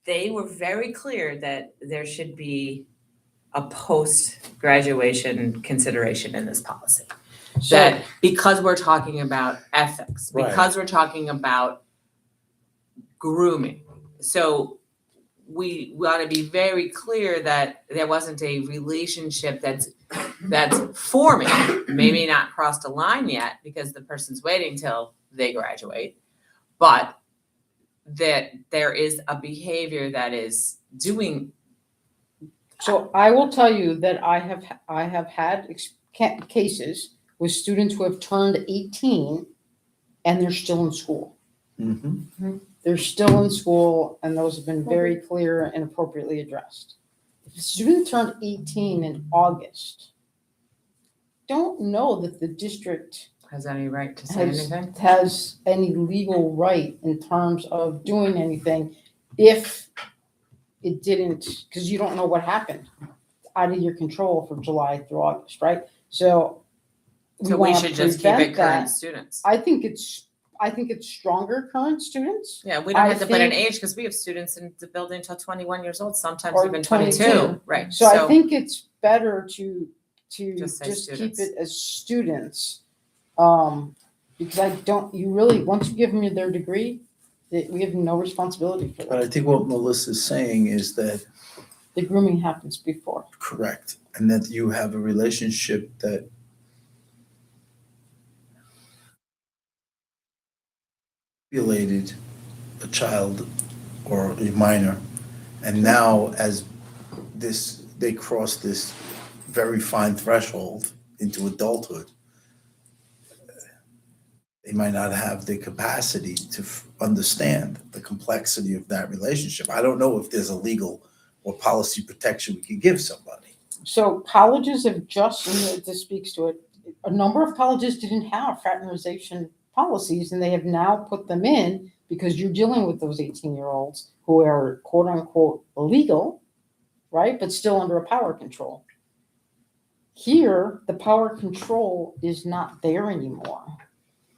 they were very clear that there should be a post-graduation consideration in this policy. So, That because we're talking about ethics, Right. because we're talking about grooming. So we want to be very clear that there wasn't a relationship that's forming, maybe not crossed a line yet because the person's waiting till they graduate, but that there is a behavior that is doing. so I will tell you that I have had cases with students who have turned 18 and they're still in school. Mhm. They're still in school and those have been very clear and appropriately addressed. If a student turned 18 in August, don't know that the district Has any right to say anything? has any legal right in terms of doing anything if it didn't, because you don't know what happened out of your control from July through August, right? So So we wanna should just keep prevent it that. current students. I think it's stronger current students. Yeah, we don't I have to put an think- age because we have students in the building until 21 years old, sometimes Or even 22. 22, right? So I think it's better to Just say just keep students. it as students. Because you really, once you give them their degree, we have no responsibility for But that. I think what Melissa's saying is that The grooming happens before. correct, and that you have a relationship that violated a child or a minor, and now as they cross this very fine threshold into adulthood, they might not have the capacity to understand the complexity of that relationship. I don't know if there's a legal or policy protection we could give somebody. So colleges have just, and this speaks to it, a number of colleges didn't have fraternization policies and they have now put them in because you're dealing with those 18-year-olds who are quote unquote illegal, right? But still under a power control. Here, the power control is not there anymore.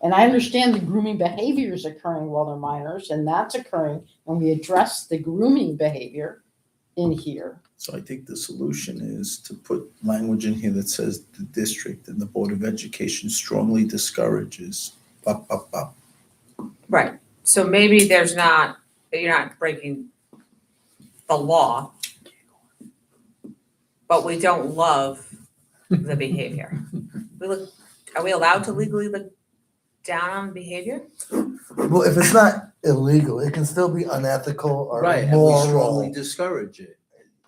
And I understand the grooming behavior is occurring while they're minors, and that's occurring, and we address the grooming behavior in here. So I think the solution is to put language in here that says the district and the Board of Education strongly discourages, bop, bop, bop. Right, so maybe you're not breaking the law, but we don't love the behavior. Are we allowed to legally look down on behavior? Well, if it's not illegal, it can still be unethical or Right, and we strongly immoral. discourage it.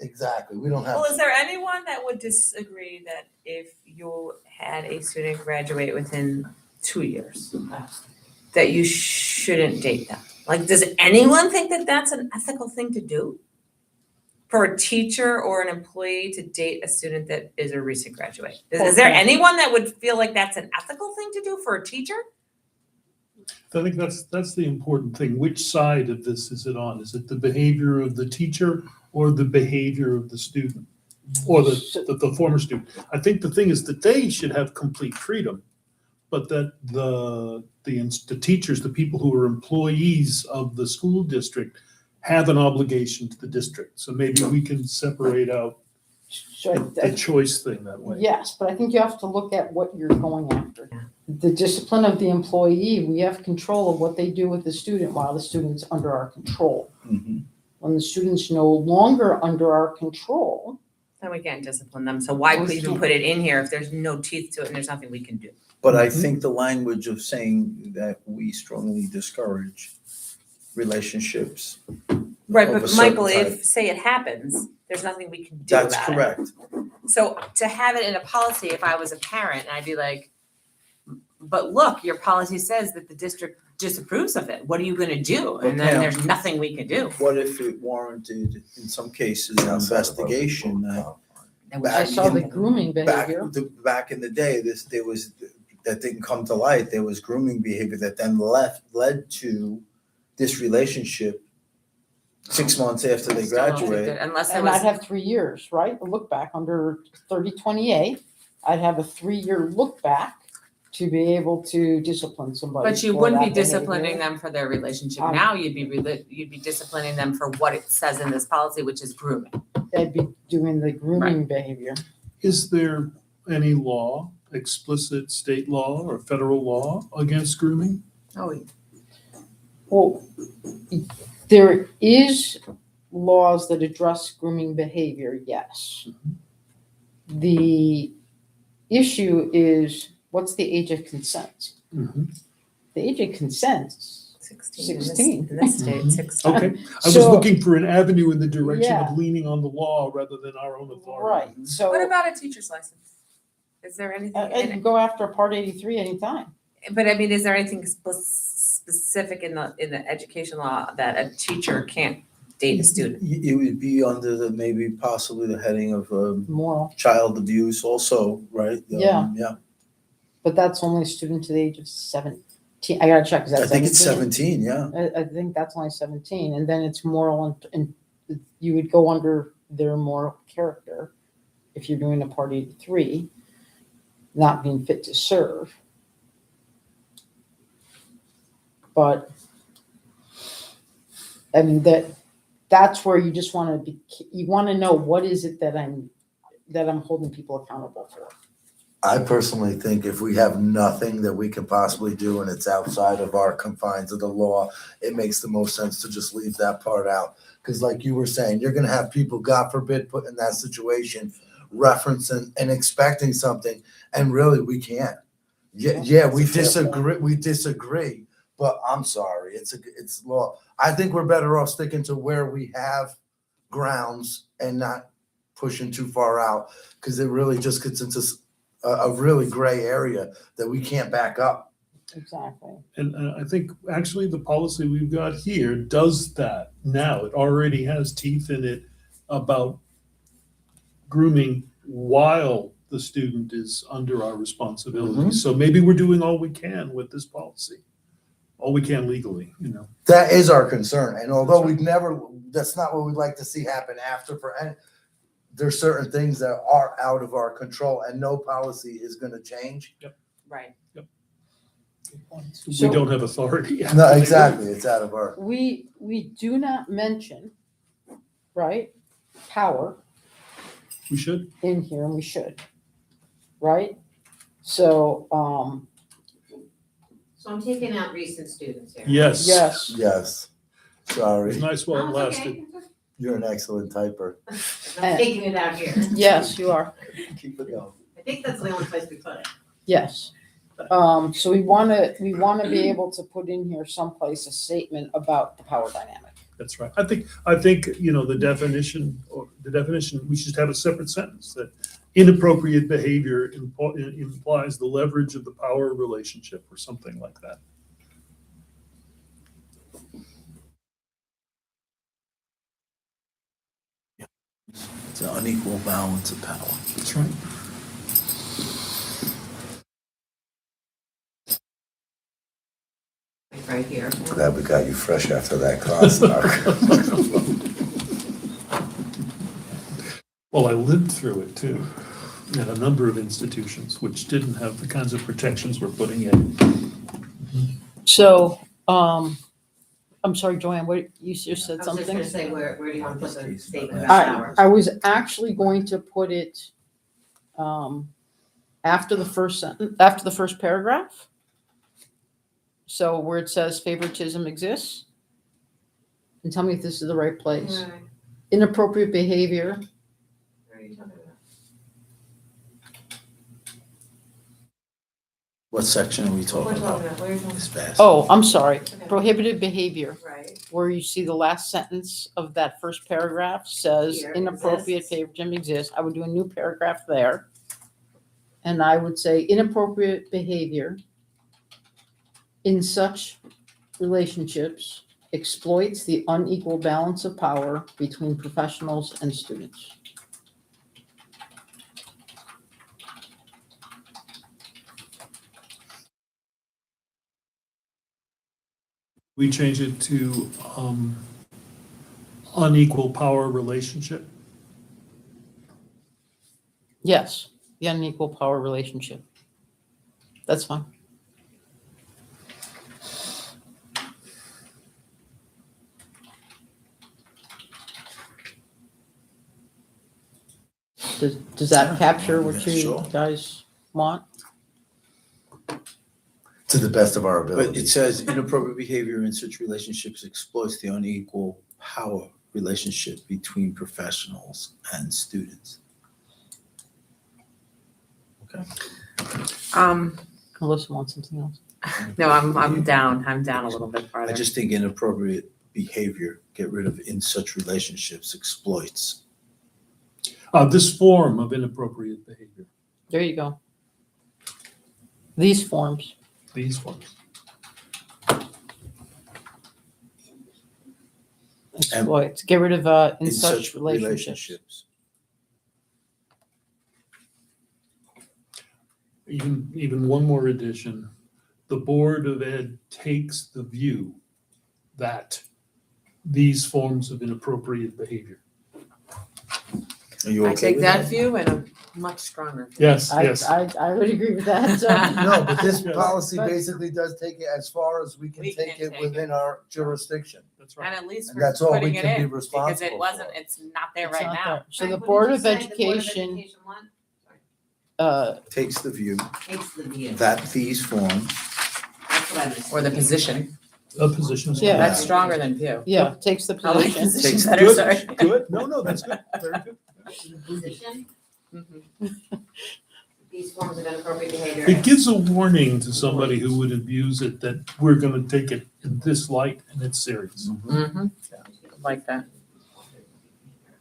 Exactly, we don't have. Well, is there anyone that would disagree that if you had a student graduate within 2 years, that you shouldn't date them? Like, does anyone think that that's an ethical thing to do? For a teacher or an employee to date a student that is a recent graduate? Is there Okay. anyone that would feel like that's an ethical thing to do for a teacher? I think that's the important thing. Which side of this is it on? Is it the behavior of the teacher or the behavior of the student? Or the former student? I think the thing is that they should have complete freedom, but that the teachers, the people who are employees of the school district have an obligation to the district. So maybe we can separate out So the choice thing that way. yes, but I think you have to look at what you're going after. the discipline of the employee, we have control of what they do with the student while the student's under our control. Mhm. When the student's no longer under our control, Then we can't discipline them, so why We even can't. put it in here if there's no teeth to it and there's nothing we can do? But I Mm-hmm. think the language of saying that we strongly discourage relationships, Right, Of a but certain Michael, type. if, say it happens, there's nothing we can do about it. that's correct. So to have it in a policy, if I was a parent, I'd be like, but look, your policy says that the district disapproves of it. What are you gonna do? And then Pam, there's nothing we can do. What if it warranted, in some cases, an investigation that And we I Back saw the in- grooming back, behavior. back in the day, there was, that didn't come to light, there was grooming behavior that then led to this relationship 6 months after they still don't think graduate. that- Unless it And I'd was, have 3 years, right? A look back under 3028. I'd have a 3-year look back to be able to discipline somebody. but you for wouldn't be that behavior. disciplining them for their relationship. Um, Now you'd be disciplining them for what it says in this policy, which is grooming. They'd be doing the grooming behavior. Is there any law, explicit state law or federal law against grooming? Oh, Well, there is laws that address grooming behavior, yes. The issue is, what's the age of consent? Mhm. The age of consent, 16 in 16. this state, Mhm. 16. Okay, I was So- looking for an avenue in the direction Yeah. of leaning on the law rather than our own authority. right, so What about a teacher's license? Is there anything, I can go after Part 83 anytime. but I mean, is there anything specific in the education law that a teacher can't date a student? It would be under the, maybe possibly the heading of Moral, child abuse also, right? Yeah. Yeah, but that's only a student to the age of 17. I gotta check, is that I think it's 17? 17, yeah. I think that's only 17, and then it's moral, and you would go under their moral character if you're doing a Part 83, not being fit to serve. But, I mean, that's where you just want to be, you want to know what is it that I'm holding people accountable for. I personally think if we have nothing that we can possibly do and it's outside of our confines of the law, it makes the most sense to just leave that part out. Because like you were saying, you're gonna have people, God forbid, put in that situation, referencing and expecting something, and really, we can't. Yeah, we That's a fair disagree, but I'm sorry, it's law. I think we're better off sticking to where we have grounds and not pushing too far out, because it really just gets into a really gray area that we can't back up. Exactly. And I think actually the policy we've got here does that now. It already has teeth in it about grooming while the student is under our responsibility. So maybe we're doing all we can with this policy, all we can legally, you know. That is our concern, and although that's not what we'd like to see happen after there's certain things that are out of our control, and no policy is gonna change. Right. We So- don't have authority. No, exactly, it's out of our, We do not mention, right, power We should. in here, and we should, right? So, So I'm taking out recent students here. Yes. yes, yes, It sorry, was nice while it No, it's lasted. okay. you're an excellent typer. I'm taking it out here. yes, you are, Keep it going. I think that's the only place we put it. yes. So we wanna be able to put in here someplace a statement about the power dynamic. That's right. I think, you know, the definition, we should have a separate sentence that inappropriate behavior implies the leverage of the power relationship or something like that. It's an unequal balance of power. That's right. Right here. Glad we got you fresh after that class, Well, I lived through it too, at a number of institutions which didn't have the kinds of protections we're putting in. So, I'm sorry, Joanne, what, you just said I was just something? gonna say, where do you want to put the statement I, about power? I was actually going to put it, after the first sentence, after the first paragraph. So where it says favoritism exists, and tell me if this is the right place. Right. Inappropriate behavior. Where are you talking about? What section are we We're talking about? talking about, what are you talking It's fast. Oh, I'm sorry. Okay. Prohibited behavior, Right. where you see the last sentence of that first paragraph says Here, inappropriate exists. favoritism exists. I would do a new paragraph there. And I would say inappropriate behavior in such relationships exploits the unequal balance of power between professionals and students. We change it to unequal power relationship. Yes, the unequal power relationship. That's fine. Does that capture what Yeah, you sure. guys want? To the best of our But ability. it says inappropriate behavior in such relationships exploits the unequal power relationship between professionals and students. Okay. Melissa wants something else. No, I'm down a little bit I farther. just think inappropriate behavior, get rid of in such relationships exploits. This form of inappropriate behavior, There you go. These forms. these ones. Exploits. Get rid of in such relationships. Even one more addition. The Board of Ed takes the view that these forms of inappropriate behavior. Are you okay I take with that view and a much stronger. Yes, I, yes. I would agree with that. So, No, but this Yeah. policy But- basically does take it as far as we can We take can it take within our jurisdiction. That's And right. at least And we're that's all we putting it can be in, because responsible it wasn't, for. it's not there it's right not now. there. So Right, the what did Board you of say? The Board of Education, Education what? Takes the view Takes the view. that these forms That's what I was. Or the position. A position. Yeah. That's stronger than view. yeah, takes the I like position. position Takes- better, sorry. Good, good. No, that's good. Very good. Position, Mhm. these forms of inappropriate behavior. It gives a warning to somebody who would abuse it that we're gonna take it in this light and it's serious. Mhm. Like that.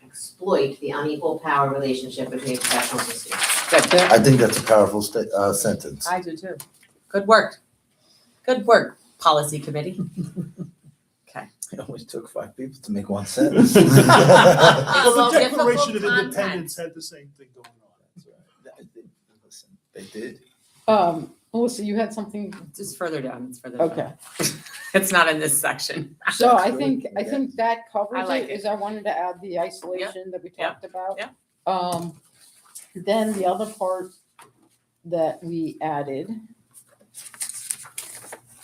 Exploit the unequal power relationship between professionals and students. Good. I think that's a powerful sentence. I do too. Good work. Good work, policy committee. it always took 5 people to make one sentence. It's Well, so the Declaration of difficult Independence had the same thing going on. Listen, they did. Melissa, you had something? Just further down, it's further down. Okay. It's not in this section. So I Good. think that I covers like it, it. is I wanted to add the isolation that we Yeah. talked about. Yeah. Then the other part that we added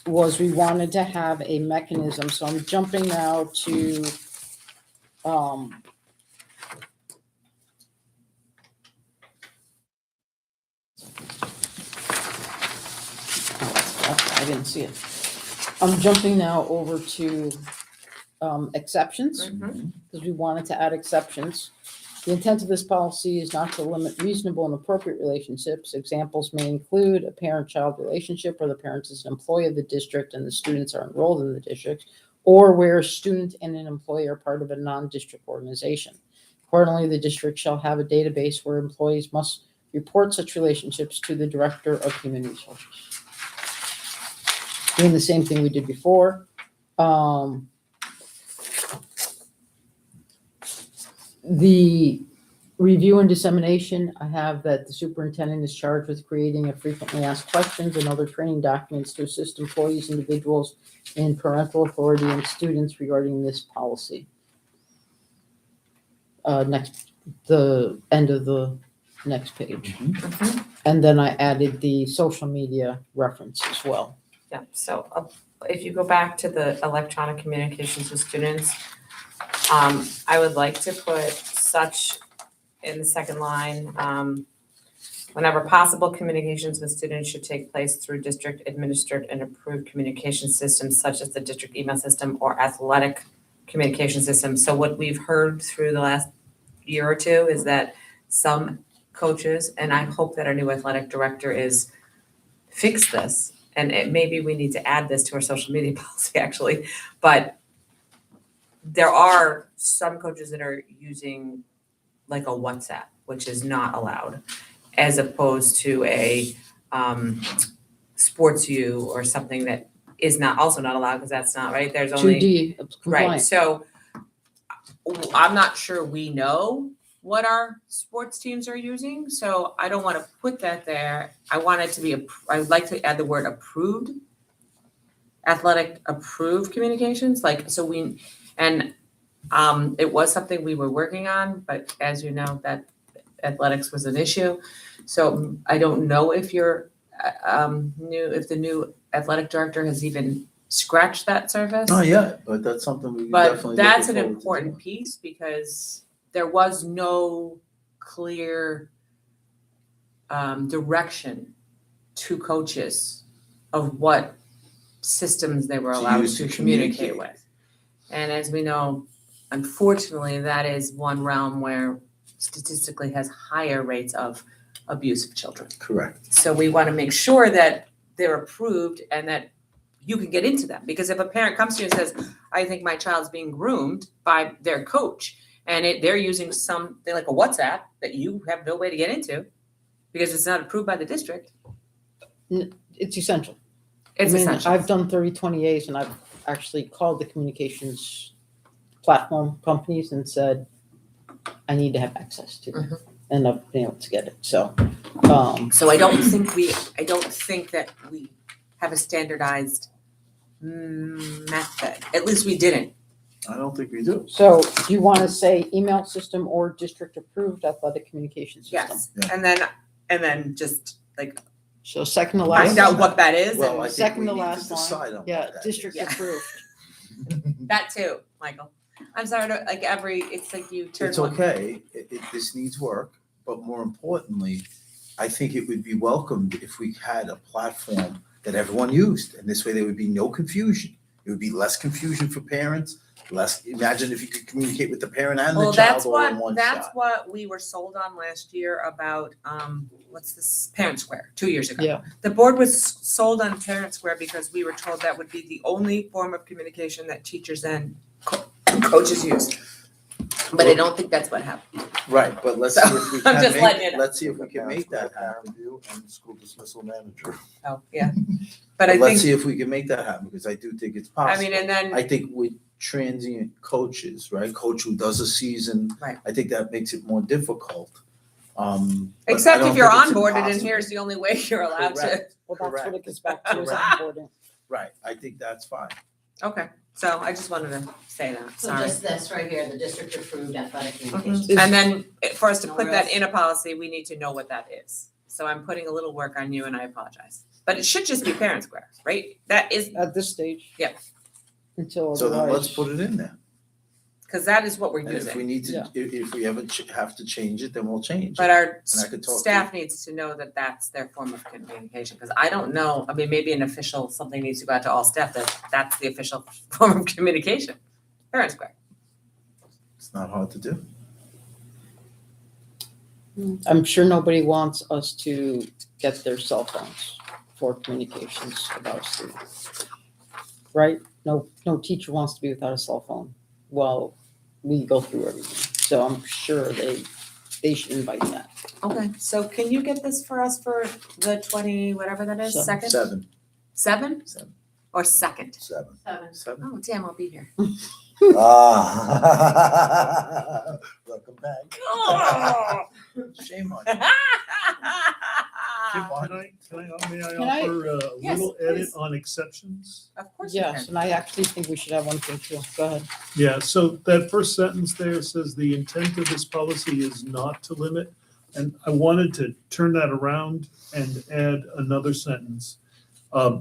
was we wanted to have a mechanism, so I'm jumping now to, I didn't see it. I'm jumping now over to exceptions, Mhm. because we wanted to add exceptions. The intent of this policy is not to limit reasonable and appropriate relationships. Examples may include a parent-child relationship where the parent is an employee of the district and the students are enrolled in the district, or where a student and an employee are part of a non-district organization. Accordingly, the district shall have a database where employees must report such relationships to the Director of Human Resources. Doing the same thing we did before. The review and dissemination, I have that the superintendent is charged with creating a frequently asked questions and other training documents to assist employees, individuals, and parental authority and students regarding this policy. Next, the end of the next page. Mhm. And then I added the social media reference as well. Yeah, so if you go back to the electronic communications with students, I would like to put such in the second line, Whenever possible, communications with students should take place through district administered and approved communication systems such as the district email system or athletic communication system. So what we've heard through the last year or two is that some coaches, and I hope that our new athletic director is fix this. And maybe we need to add this to our social media policy actually, but there are some coaches that are using like a WhatsApp, which is not allowed, as opposed to a Sports U or something that is not, also not allowed, because that's not, right? There's only. 2D Right, compliant. so I'm not sure we know what our sports teams are using, so I don't want to put that there. I want it to be, I'd like to add the word approved, athletic approved communications, like, so we, and it was something we were working on, but as you know, that athletics was an issue. So I don't know if you're if the new athletic director has even scratched that surface. Not yet, but that's something we can definitely. But that's look an forward to important doing. piece because there was no clear direction to coaches of what systems they were To allowed use to to communicate communicate. with. And as we know, unfortunately, that is one realm where statistically has higher rates of abuse of children. Correct. So we want to make sure that they're approved and that you can get into them. Because if a parent comes to you and says, I think my child's being groomed by their coach, and they're using something like a WhatsApp that you have no way to get into because it's not approved by the district, It's essential. it's I mean, essential. I've done 30/20 and I've actually called the communications platform companies and said, I need to have access to Mm-hmm. it. And I've been able to get it, so. So I don't think that we have a standardized method. At least we didn't. I don't think we do. So do you want to say email system or district approved athletic communication system? Yes. Yeah. And then just like So second to last. find out what that is. Well, and I think Second we to need to last line. decide on Yeah, what that district is. Yeah. approved. That too, Michael. I'm sorry, like it's like you turn It's one. okay, this needs work, but more importantly, I think it would be welcomed if we had a platform that everyone used, and this way there would be no confusion. It would be less confusion for parents, imagine if you could communicate with the parent and Well, the that's child all in what, one that's shot. what we were sold on last year about, what's this, Parent Square, 2 years ago. Yeah. The board was sold on Parent Square because we were told that would be the only form of communication that teachers and coaches use. But I don't think that's what happened. Right, but let's So, see if we I'm can just letting you make, know. let's see if we can make that happen. And school dismissal manager. Oh, yeah. But I Let's think, see if we can make that happen, because I do think it's possible. I mean, and then, I think with transient coaches, right, coach who does a season. Right. I think that makes it more difficult. But I except don't if you're think it's onboarded and impossible. here's the only way you're allowed to. Correct. Well, that's what Correct. it gets back to is Correct. onboarding. Right, I think that's fine. Okay, so I just wanted to say that, So sorry. just this right here, the district approved athletic Mhm. communications. And then for us to put Nowhere that else. in a policy, we need to know what that is. So I'm putting a little work on you and I apologize. But it should just be Parent Square, right? That is, At this stage. Yep. Until So then let's otherwise. put it in there. because that is what we're And if we using. need to, Yeah. if we ever have to change it, then we'll change But it. our And I could talk to staff needs to know that that's their form of communication, because I don't know, I mean, maybe an official, something needs to go out to all staff that that's the official form of communication. Parent Square. It's not hard to do. I'm sure nobody wants us to get their cell phones for communications about a student. Right? No teacher wants to be without a cell phone while we go through everything. So I'm sure they should invite that. Okay, so can you get this for us for the 20, whatever that is, Seven. second? 7. 7? Or second? 7. 7. Oh, damn, I'll be here. Ah. Welcome back. Oh. Shame on you. Can I, may I Can I- offer a Yes, little edit please. on exceptions? Of course you Yes, can. and I actually think we should have one thing too. Go ahead. Yeah, so that first sentence there says the intent of this policy is not to limit. And I wanted to turn that around and add another sentence.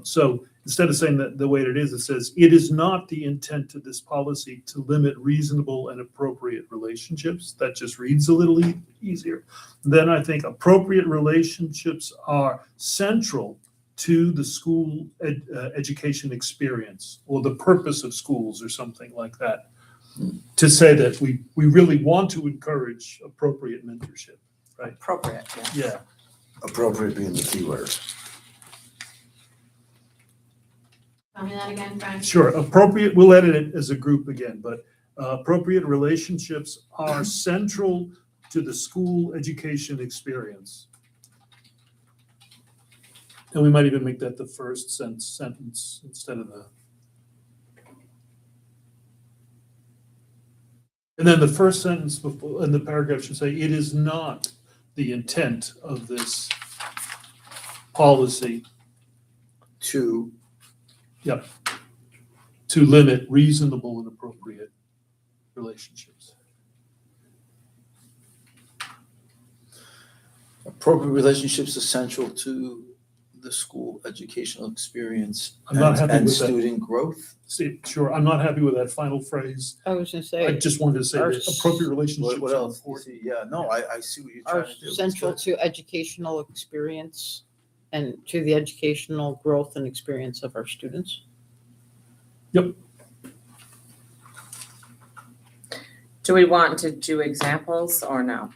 So instead of saying that the way it is, it says, it is not the intent of this policy to limit reasonable and appropriate relationships. That just reads a little easier. Then I think appropriate relationships are central to the school education experience or the purpose of schools or something like that. To say that we really want to encourage appropriate mentorship. Appropriate, yeah. Yeah. Appropriate being the key word. Tell me that again, Frank. Sure, appropriate, we'll edit it as a group again, but appropriate relationships are central to the school education experience. And we might even make that the first sentence instead of the. And then the first sentence before, in the paragraph should say, it is not the intent of this policy To, to limit reasonable and appropriate relationships. appropriate relationships essential to the school educational experience I'm not happy and with that. student growth. See, sure, I'm not happy with that final phrase. I was gonna I say, just wanted to say Our that appropriate relationships What are else? You important. see, yeah, no, I see what you're are trying to do. It's central good. to educational experience and to the educational growth and experience of our students. Do we want to do examples or no?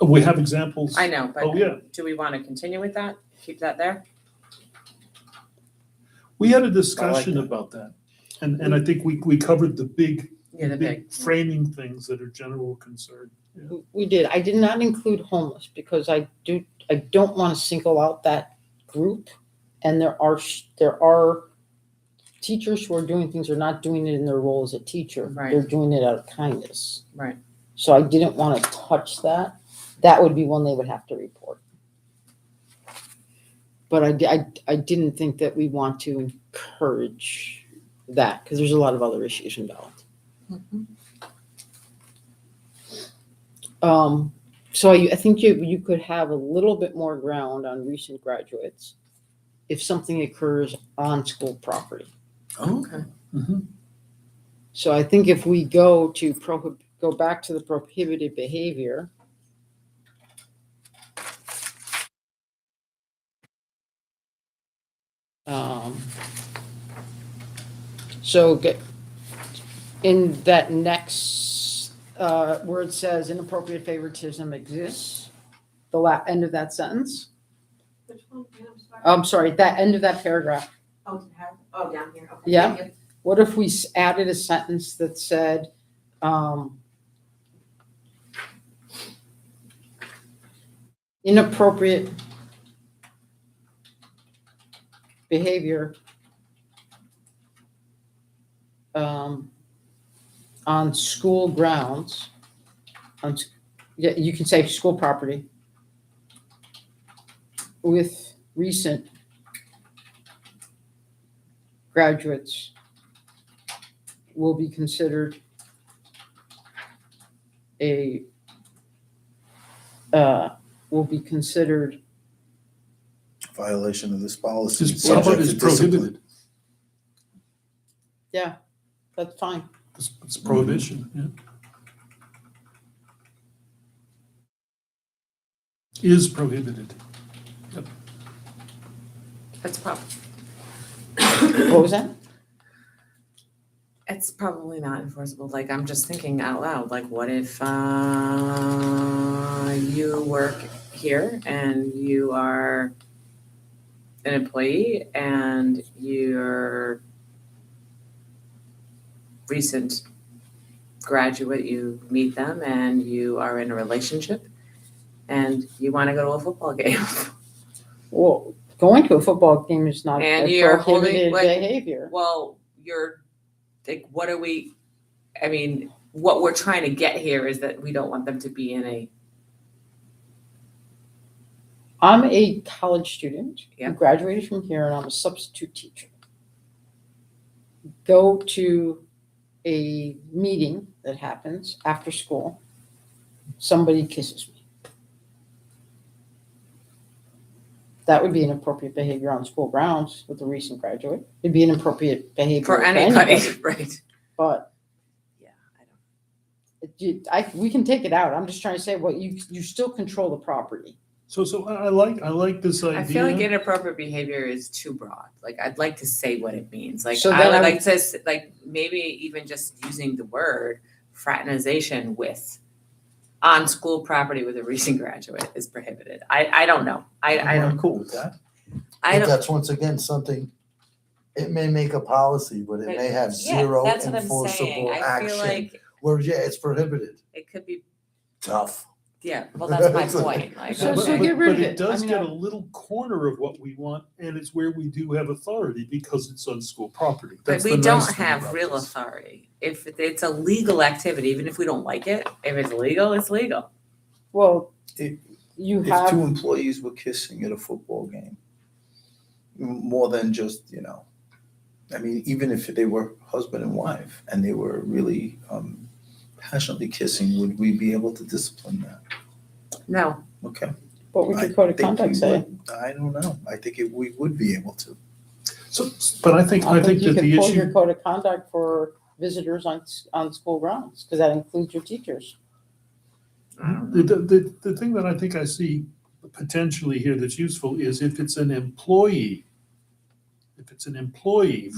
We have examples. I know, Oh, but yeah. do we want to continue with that? Keep that there? We had a discussion that. about that. And I think we covered the big Yeah, the big. framing things that are general concern. Yeah. We did. I did not include homeless because I don't want to single out that group. And there are teachers who are doing things, they're not doing it in their role as a teacher. Right. They're doing it out of kindness. Right. So I didn't want to touch that. That would be one they would have to report. But I didn't think that we want to encourage that because there's a lot of other issues involved. So I think you could have a little bit more ground on recent graduates if something occurs on school property. Oh, Okay. Mhm. So I think if we go back to the prohibited behavior. In that next, where it says inappropriate favoritism exists, the end of that sentence, Which one? Yeah, I'm sorry. I'm sorry, that end of that paragraph. Down here, okay. Yeah. Thank you. What if we added a sentence that said, inappropriate behavior on school grounds, yeah, you can say school property with recent graduates will be considered violation of this policy. Just how about subject is to discipline. prohibited? yeah, that's fine. It's prohibition, yeah. Is prohibited. That's probably, What was that? it's probably not enforceable. Like, I'm just thinking out loud, like, what if you work here and you are an employee and your recent graduate, you meet them and you are in a relationship and you want to go to a football game. Well, going to a football game is not And a you're holding, prohibited like, behavior. Well, you're, like, what are we, I mean, what we're trying to get here is that we don't want them to be in a, I'm a college student Yeah. who graduated from here and I'm a substitute teacher. Go to a meeting that happens after school. Somebody kisses me. that would be an appropriate behavior on school grounds with a recent graduate. It'd be an appropriate behavior For anybody, right? But Yeah, I don't. we can take it out. I'm just trying to say you still control the property. So I like this idea. I feel like inappropriate behavior is too broad. Like, I'd like to say what it means. Like, So I then would I like to, like, maybe even just using the word fraternization with on school property with a recent graduate is prohibited. I don't know. I I'm don't, cool with that. I But don't, that's once again something, it may make a policy, but it But, may have yeah, zero that's what I'm saying. enforceable I feel action. like Where, yeah, it's prohibited. it could be, Tough. yeah, well, that's my So- point. Like, So okay. get rid of But it. it does I mean, get I- a little corner of what we want, and it's where we do have authority because it's on school property. But That's we the don't nice thing have about real this. authority. If it's a legal activity, even if we don't like it, if it's legal, it's legal. Well, If- you If have. two employees were kissing at a football game, more than just, I mean, even if they were husband and wife and they were really passionately kissing, would we be able to discipline that? No, Okay. What would I your code of think conduct we say? would. I don't know. I think we would be able to. So, but I think I think you that could the pull your issue, code of conduct for visitors on school grounds, because that includes your teachers. the thing that I think I see potentially here that's useful is if it's an employee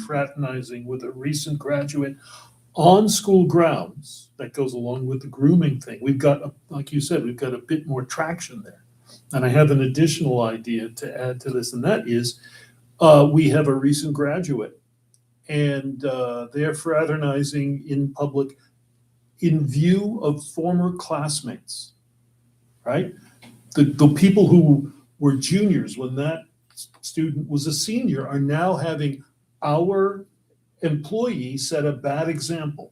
fraternizing with a recent graduate on school grounds, that goes along with the grooming thing. We've got, like you said, we've got a bit more traction there. And I have an additional idea to add to this, and that is, we have a recent graduate and they're fraternizing in public in view of former classmates, right? The people who were juniors when that student was a senior are now having our employee set a bad example.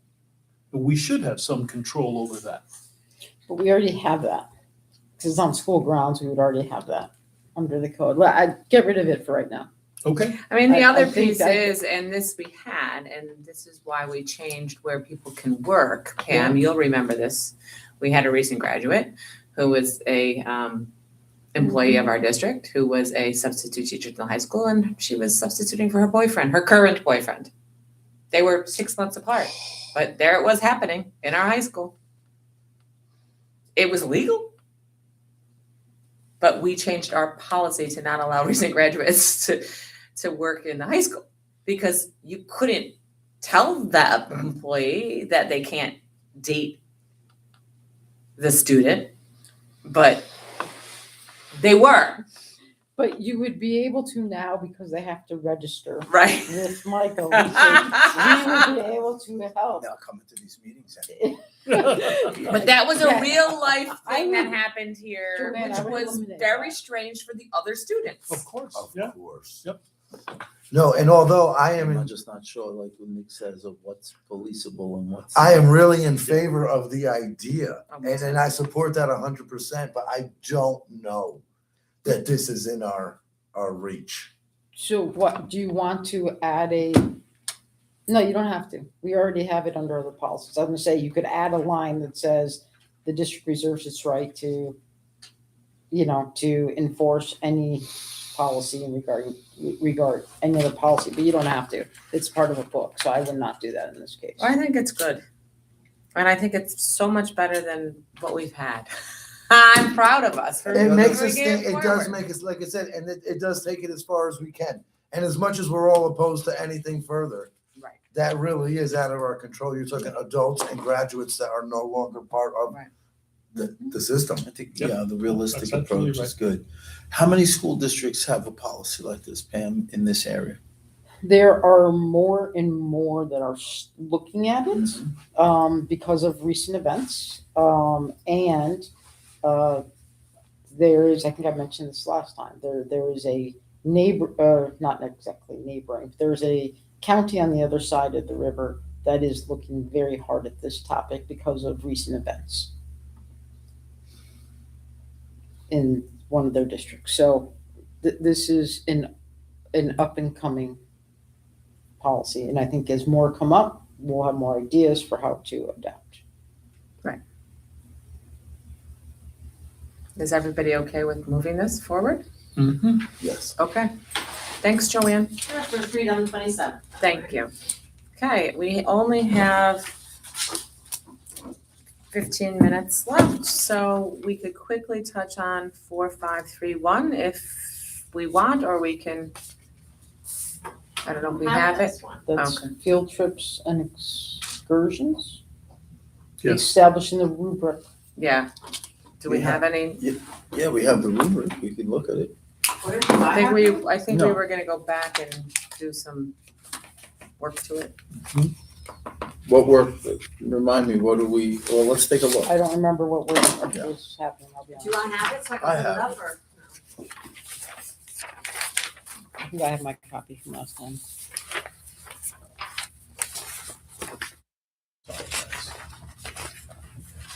But we should have some control over that. But we already have that. Because it's on school grounds, we would already have that under the code. Well, I'd get rid of it for right now. Okay? I mean, the I other think piece that- is, and this we had, and this is why we changed where people can work. Pam, you'll remember this. We had a recent graduate who was a employee of our district, who was a substitute teacher in the high school, and she was substituting for her boyfriend, her current boyfriend. They were 6 months apart, but there it was happening in our high school. It was legal. But we changed our policy to not allow recent graduates to work in the high school because you couldn't tell that employee that they can't date the student, but they were, But you would be able to now because they have to register right? with Michael. We would be able to help. Now coming to these meetings. But that was a Yeah. real life I thing that would- happened here, Joanne, which I would was eliminate very that. strange for the other students. Of course, Of yeah. course. Yep. No, and although I am I'm in just not sure, like what Nick says, of what's policeable and what's. I am really in favor of the idea, Oh, and I support that 100%, but I don't know that this is in our reach. So what, do you want to add no, you don't have to. We already have it under other policies. I was gonna say you could add a line that says the district reserves its right to, to enforce any policy in regard any other policy, but you don't have to. It's part of a book, so I would not do that in this case. I think it's good. And I think it's so much better than what we've had. I'm proud of us for It makes moving us think, it does forward. make us, like I said, and it does take it as far as we can. And as much as we're all opposed to anything further, Right. that really is out of our control. You're talking adults and graduates that are no longer part of Right. the system. I think, Yep. yeah, the realistic That's absolutely approach is good. How many school districts have a policy like this, Pam, in this area? There are more and more that are looking at it because of recent events. And there is, I think I mentioned this last time, there is a neighbor, not exactly neighboring, there's a county on the other side of the river that is looking very hard at this topic because of recent events in one of their districts. So this is an up and coming policy. And I think as more come up, we'll have more ideas for how to adapt. Is everybody okay with moving this forward? Yes. Okay. Thanks, Joanne. First read on the 27th. Thank you. Okay, we only have 15 minutes left, so we could quickly touch on 4531 if we want, or we can, I don't know if we have it. This one. That's Okay. field trips and excursions. Yes. Establishing the rubric. Yeah. Do we Yeah. have any? Yeah, we have the rubric, we can look at it. I think we No. were gonna go back and do some work to it. What work, remind me, what do we, well, let's take a look. I don't remember what Yeah. was happening, I'll be Do you honest. wanna have it so I I can pull it have up it. or? I think I have my copy from last time.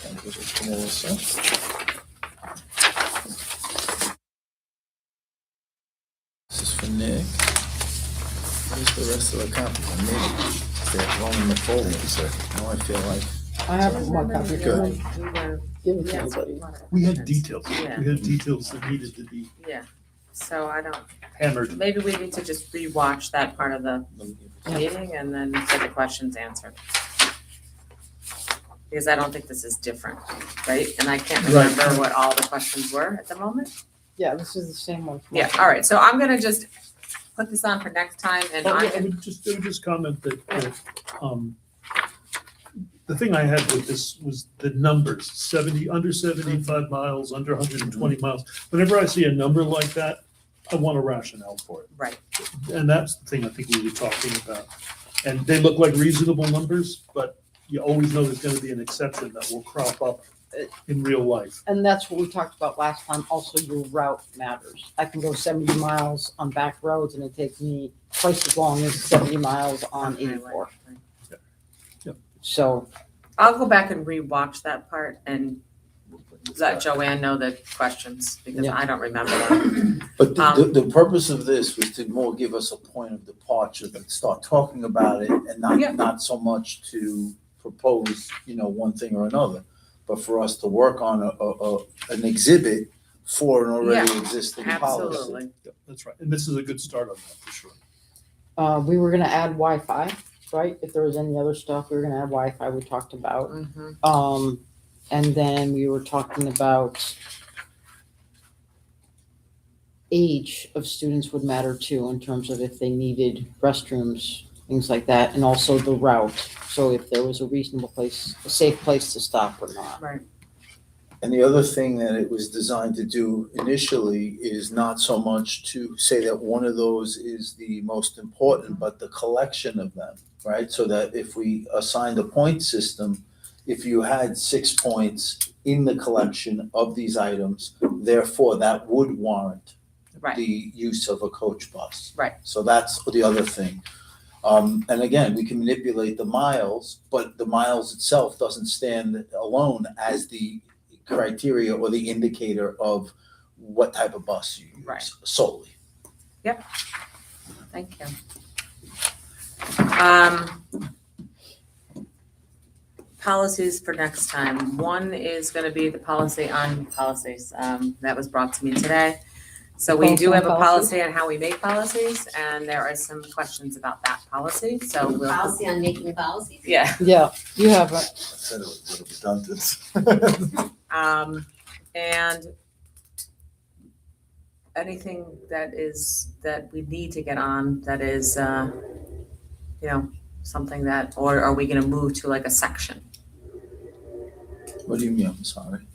Thank you for Melissa. This is for Nick. Where's the rest of the copies? Maybe they're wrong in the folder. Now I feel like, I have my copy. Good. We were, Give it to yeah, everybody. We had details. Yeah. We had details that needed to be yeah. So I don't, hammered. maybe we need to just rewatch that part of the meeting and then get the questions answered. Because I don't think this is different, right? And I can't Right. remember what all the questions were at the moment. Yeah, this is the same one. from Yeah, last all right, so I'm gonna just put this on for next time and Well, I I can, would just comment that, the thing I had with this was the numbers, 70, under 75 miles, under 120 miles. Whenever I see a number like that, I want a rationale for it. right, And that's the thing I think we were talking about. And they look like reasonable numbers, but you always know there's gonna be an exception that will crop up in real life. And that's what we talked about last time. Also, your route matters. I can go 70 miles on back roads and it takes me twice as long as 70 miles on Okay, right, 84. right. So, I'll go back and rewatch that part and let Joanne know the questions because Yeah. I don't remember them. but the purpose of this was to more give us a point of departure, and start talking about it and Yeah. not so much to propose, one thing or another, but for us to work on an exhibit for an already existing policy. Absolutely. Yep, that's right. And this is a good start on that, for sure. we were gonna add Wi-Fi, right? If there was any other stuff, we were gonna add Wi-Fi we talked about. Mhm. And then we were talking about age of students would matter too, in terms of if they needed restrooms, things like that, and also the route. So if there was a reasonable place, a safe place to stop or not. Right, And the other thing that it was designed to do initially is not so much to say that one of those is the most important, but the collection of them, right? So that if we assigned a point system, if you had 6 points in the collection of these items, therefore that would warrant right, the use of a coach bus. Right. So that's the other thing. And again, we can manipulate the miles, but the miles itself doesn't stand alone as the criteria or the indicator of what type of bus you use Right. solely. thank you. Policies for next time. One is gonna be the policy on policies, that was brought to me today. So we do have a policy on how we make policies, and there are some questions about that policy, so we'll. Policy on making policies? Yeah, Yeah, you have it. I said it was a little redundant. and anything that we need to get on that is, something that, or are we gonna move to like a section? What do you mean? I'm sorry.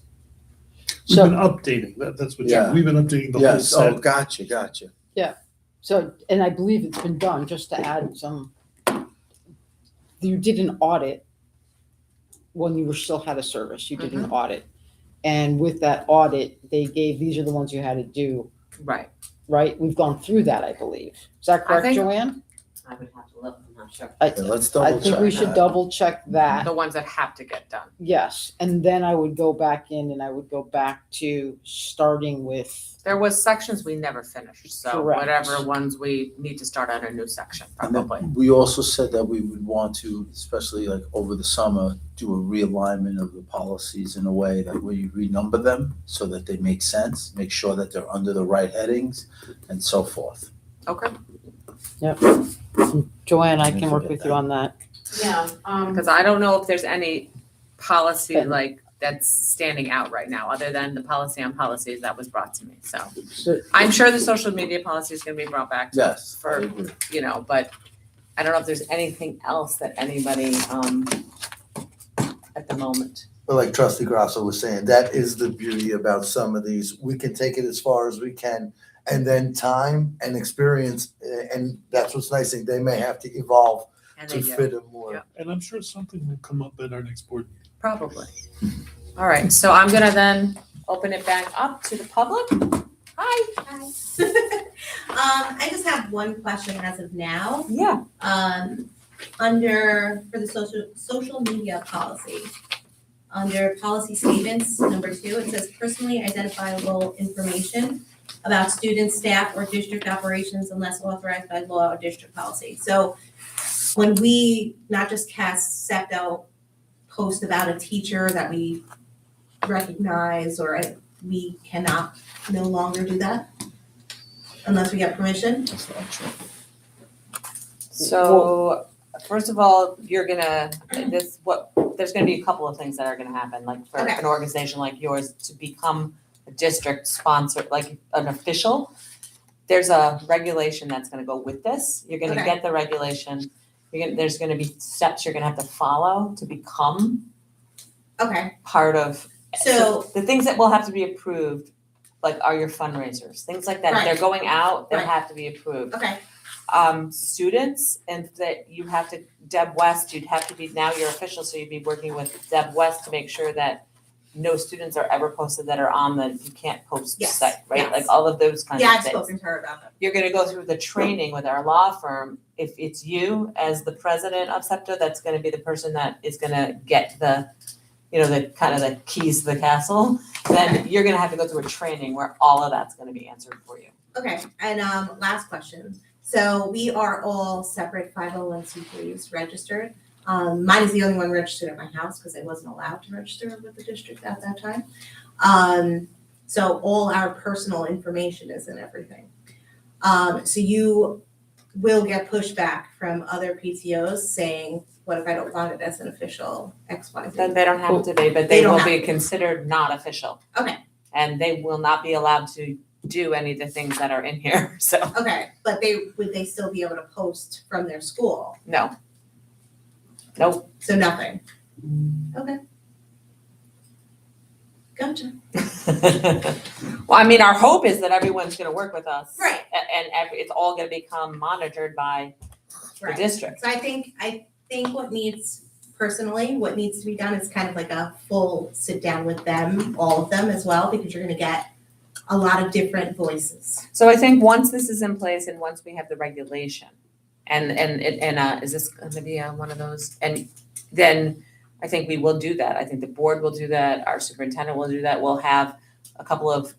We've So- been updating, that's what, Yeah. we've been updating the whole Yes, oh, set. gotcha. So, and I believe it's been done, just to add some, you did an audit when you were still had a service, you did an audit. And with that audit, they gave, these are the ones you had to do, Right. right? We've gone through that, I believe. Is that correct, think- Joanne? I would have to look, I'm not sure. I, Yeah, let's I double think we check should that. double check that. The ones that have to get done. Yes, and then I would go back in and I would go back to starting with, There was sections we never finished, so Correct. whatever ones we need to start on a new section, And then probably. we also said that we would want to, especially like over the summer, do a realignment of the policies in a way that where you renumber them so that they make sense, make sure that they're under the right headings and so forth. Okay, Joanne, I Don't can work forget with you that. on that. Yeah, because I don't know if there's any policy Okay. like that's standing out right now, other than the policy on policies that was brought to me, so. So, I'm sure the social media policy is gonna be brought back to Yes. I for, agree. you know, but I don't know if there's anything else that anybody, at the moment. But like Trustee Grasso was saying, that is the beauty about some of these. We can take it as far as we can. And then time and experience, and that's what's nice, they may have to evolve And to they do, fit it more. Yeah. And I'm sure something will come up at our next board meeting. probably. All right, so I'm gonna then open it back up to the public. Hi. I just have one question as of now. Yeah. For the social media policy, under policy statements, number 2, it says personally identifiable information about students, staff, or district operations unless authorized by law or district policy. So when we not just cast SEPTO post about a teacher that we recognize, or we cannot no longer do that unless we get permission? That's not true. So, first of all, there's gonna be a couple of things that are gonna happen, like for Okay. an organization like yours to become a district sponsor, like an official. There's a regulation that's gonna go with this. You're gonna Okay. get the regulation. There's gonna be steps you're gonna have to follow to become Okay, part of. So- The things that will have to be approved, like are your fundraisers, things like that. Right. They're going out, they Right. have to be approved. okay, Students, and that you have to, Deb West, you'd have to be, now you're official, so you'd be working with Deb West to make sure that no students are ever posted that are on the, you can't post Yes, site, right? yes. Like all of those kinds yeah, of I've things. spoken to her about that. You're gonna go through the training with our law firm. If it's you as the president of SEPTA, that's gonna be the person that is gonna get the, you know, the kind of the keys to the castle, then you're gonna have to go through a training where all of that's gonna be answered for you. Okay, and last question. So we are all separate 501c3s registered. Mine is the only one registered at my house because I wasn't allowed to register with the district at that time. So all our personal information is in everything. So you will get pushback from other PTOs saying, what if I don't want it as an official XYZ? Then they don't have to be, but They they don't will have be considered not official. Okay. And they will not be allowed to do any of the things that are in here, so, Okay, but would they still be able to post from their school? no. Nope. So nothing? Okay. Gotcha. Well, I mean, our hope is that everyone's gonna work with us. Right. And it's all gonna become monitored by the Right. district. So I think what needs to be done is kind of like a full sit down with them, all of them as well, because you're gonna get a lot of different voices. So I think once this is in place and once we have the regulation, and is this gonna be one of those? And then I think we will do that. I think the board will do that, our superintendent will do that. We'll have a couple of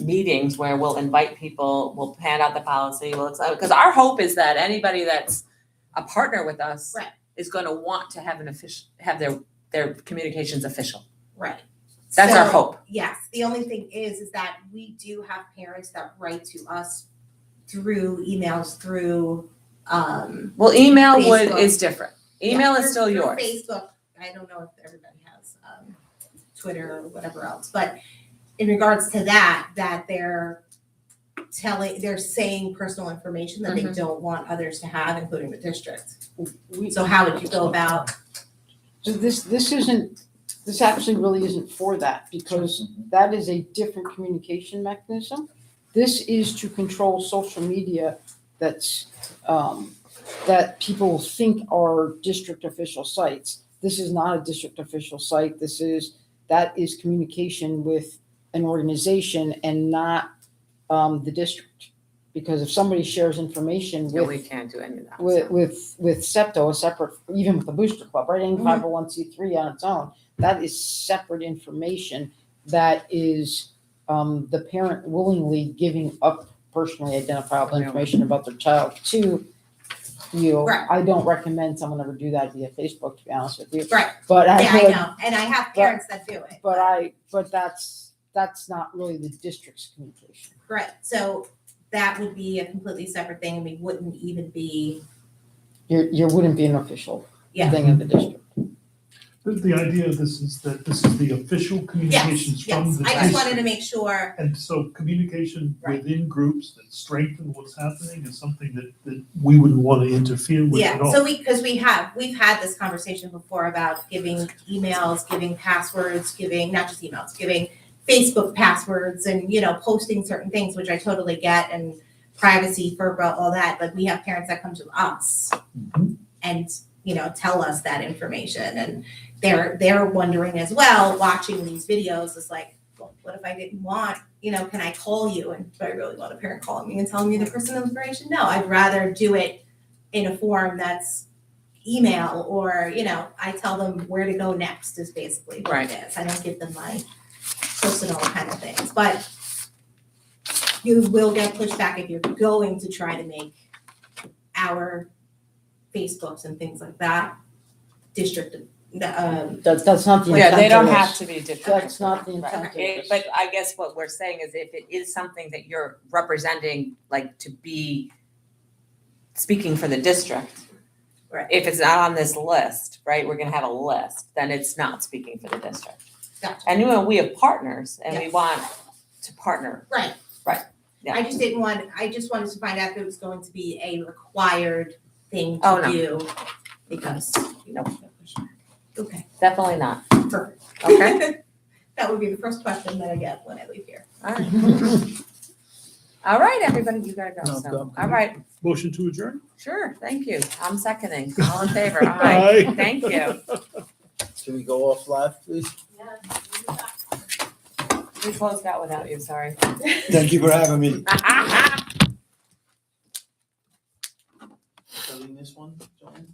meetings where we'll invite people, we'll hand out the policy, because our hope is that anybody that's a partner with us Right. is gonna want to have have their communications official. Right. That's our So, hope. Yes, the only thing is that we do have parents that write to us through emails, through, Well, email Facebook. is different. Email yeah, is still through yours. Facebook, I don't know if everybody has, Twitter or whatever else, but in regards to that they're saying personal information that they Mhm. don't want others to have, including the district. we, So how would you go about? so this actually really isn't for that, because that is a different communication mechanism. This is to control social media that's, that people think are district official sites. This is not a district official site. That is communication with an organization and not, the district. Because if somebody shares information No, we with, can't do any of that. with SEPTA, a separate, even with the Booster Club, right? Any Mhm. 501c3 on its own, that is separate information that is, the parent willingly giving up personally identifiable Yeah. information about their child to you. Right. I don't recommend someone ever do that via Facebook, to be honest with you. Right, But I yeah, I would, know, and I have parents that do it. but that's not really the district's communication. Right, so that would be a completely separate thing, and we wouldn't even be, You wouldn't be an official Yeah. thing of the district. The idea of this is that this is the official communications yes, from yes, the I just district. wanted to make sure, And so communication Right. within groups that strengthen what's happening is something that we wouldn't want to interfere with at yeah, all. so we've had this conversation before about giving emails, giving passwords, giving, not just emails, giving Facebook passwords and, posting certain things, which I totally get, and privacy, FERPA, all that, but we have parents that come to us Mhm. and, tell us that information, and they're wondering as well, watching these videos, is like, well, what if I didn't want, can I call you? And do I really want a parent calling me and telling me the personal information? No, I'd rather do it in a form that's email, or, I tell them where to go next is basically what it is. I don't give them my personal kind of things, but you will get pushback if you're going to try to make our Facebooks and things like that district, That's not the intent. Yeah, they don't of this. have to be different. That's not the Right. intent of this. But I guess what we're saying is if it is something that you're representing, like to be speaking for the district. Right. If it's not on this list, right, we're gonna have a list, then it's not speaking for the district. Gotcha. And we have partners and we Yes. want to partner. Right. Right, yeah. I just wanted to find out if it was going to be a required thing Oh, to no. do, because, No. Okay, Definitely not, perfect. okay? That would be the first question that I get when I leave here. All right. All right, everybody, you gotta go, No, so, go. all right, Motion to adjourn? sure, thank you, I'm seconding, all in favor, Aye. thank you. Can we go off live, please? We closed out without you, sorry. Thank you for having me. Filling this one, Joanne?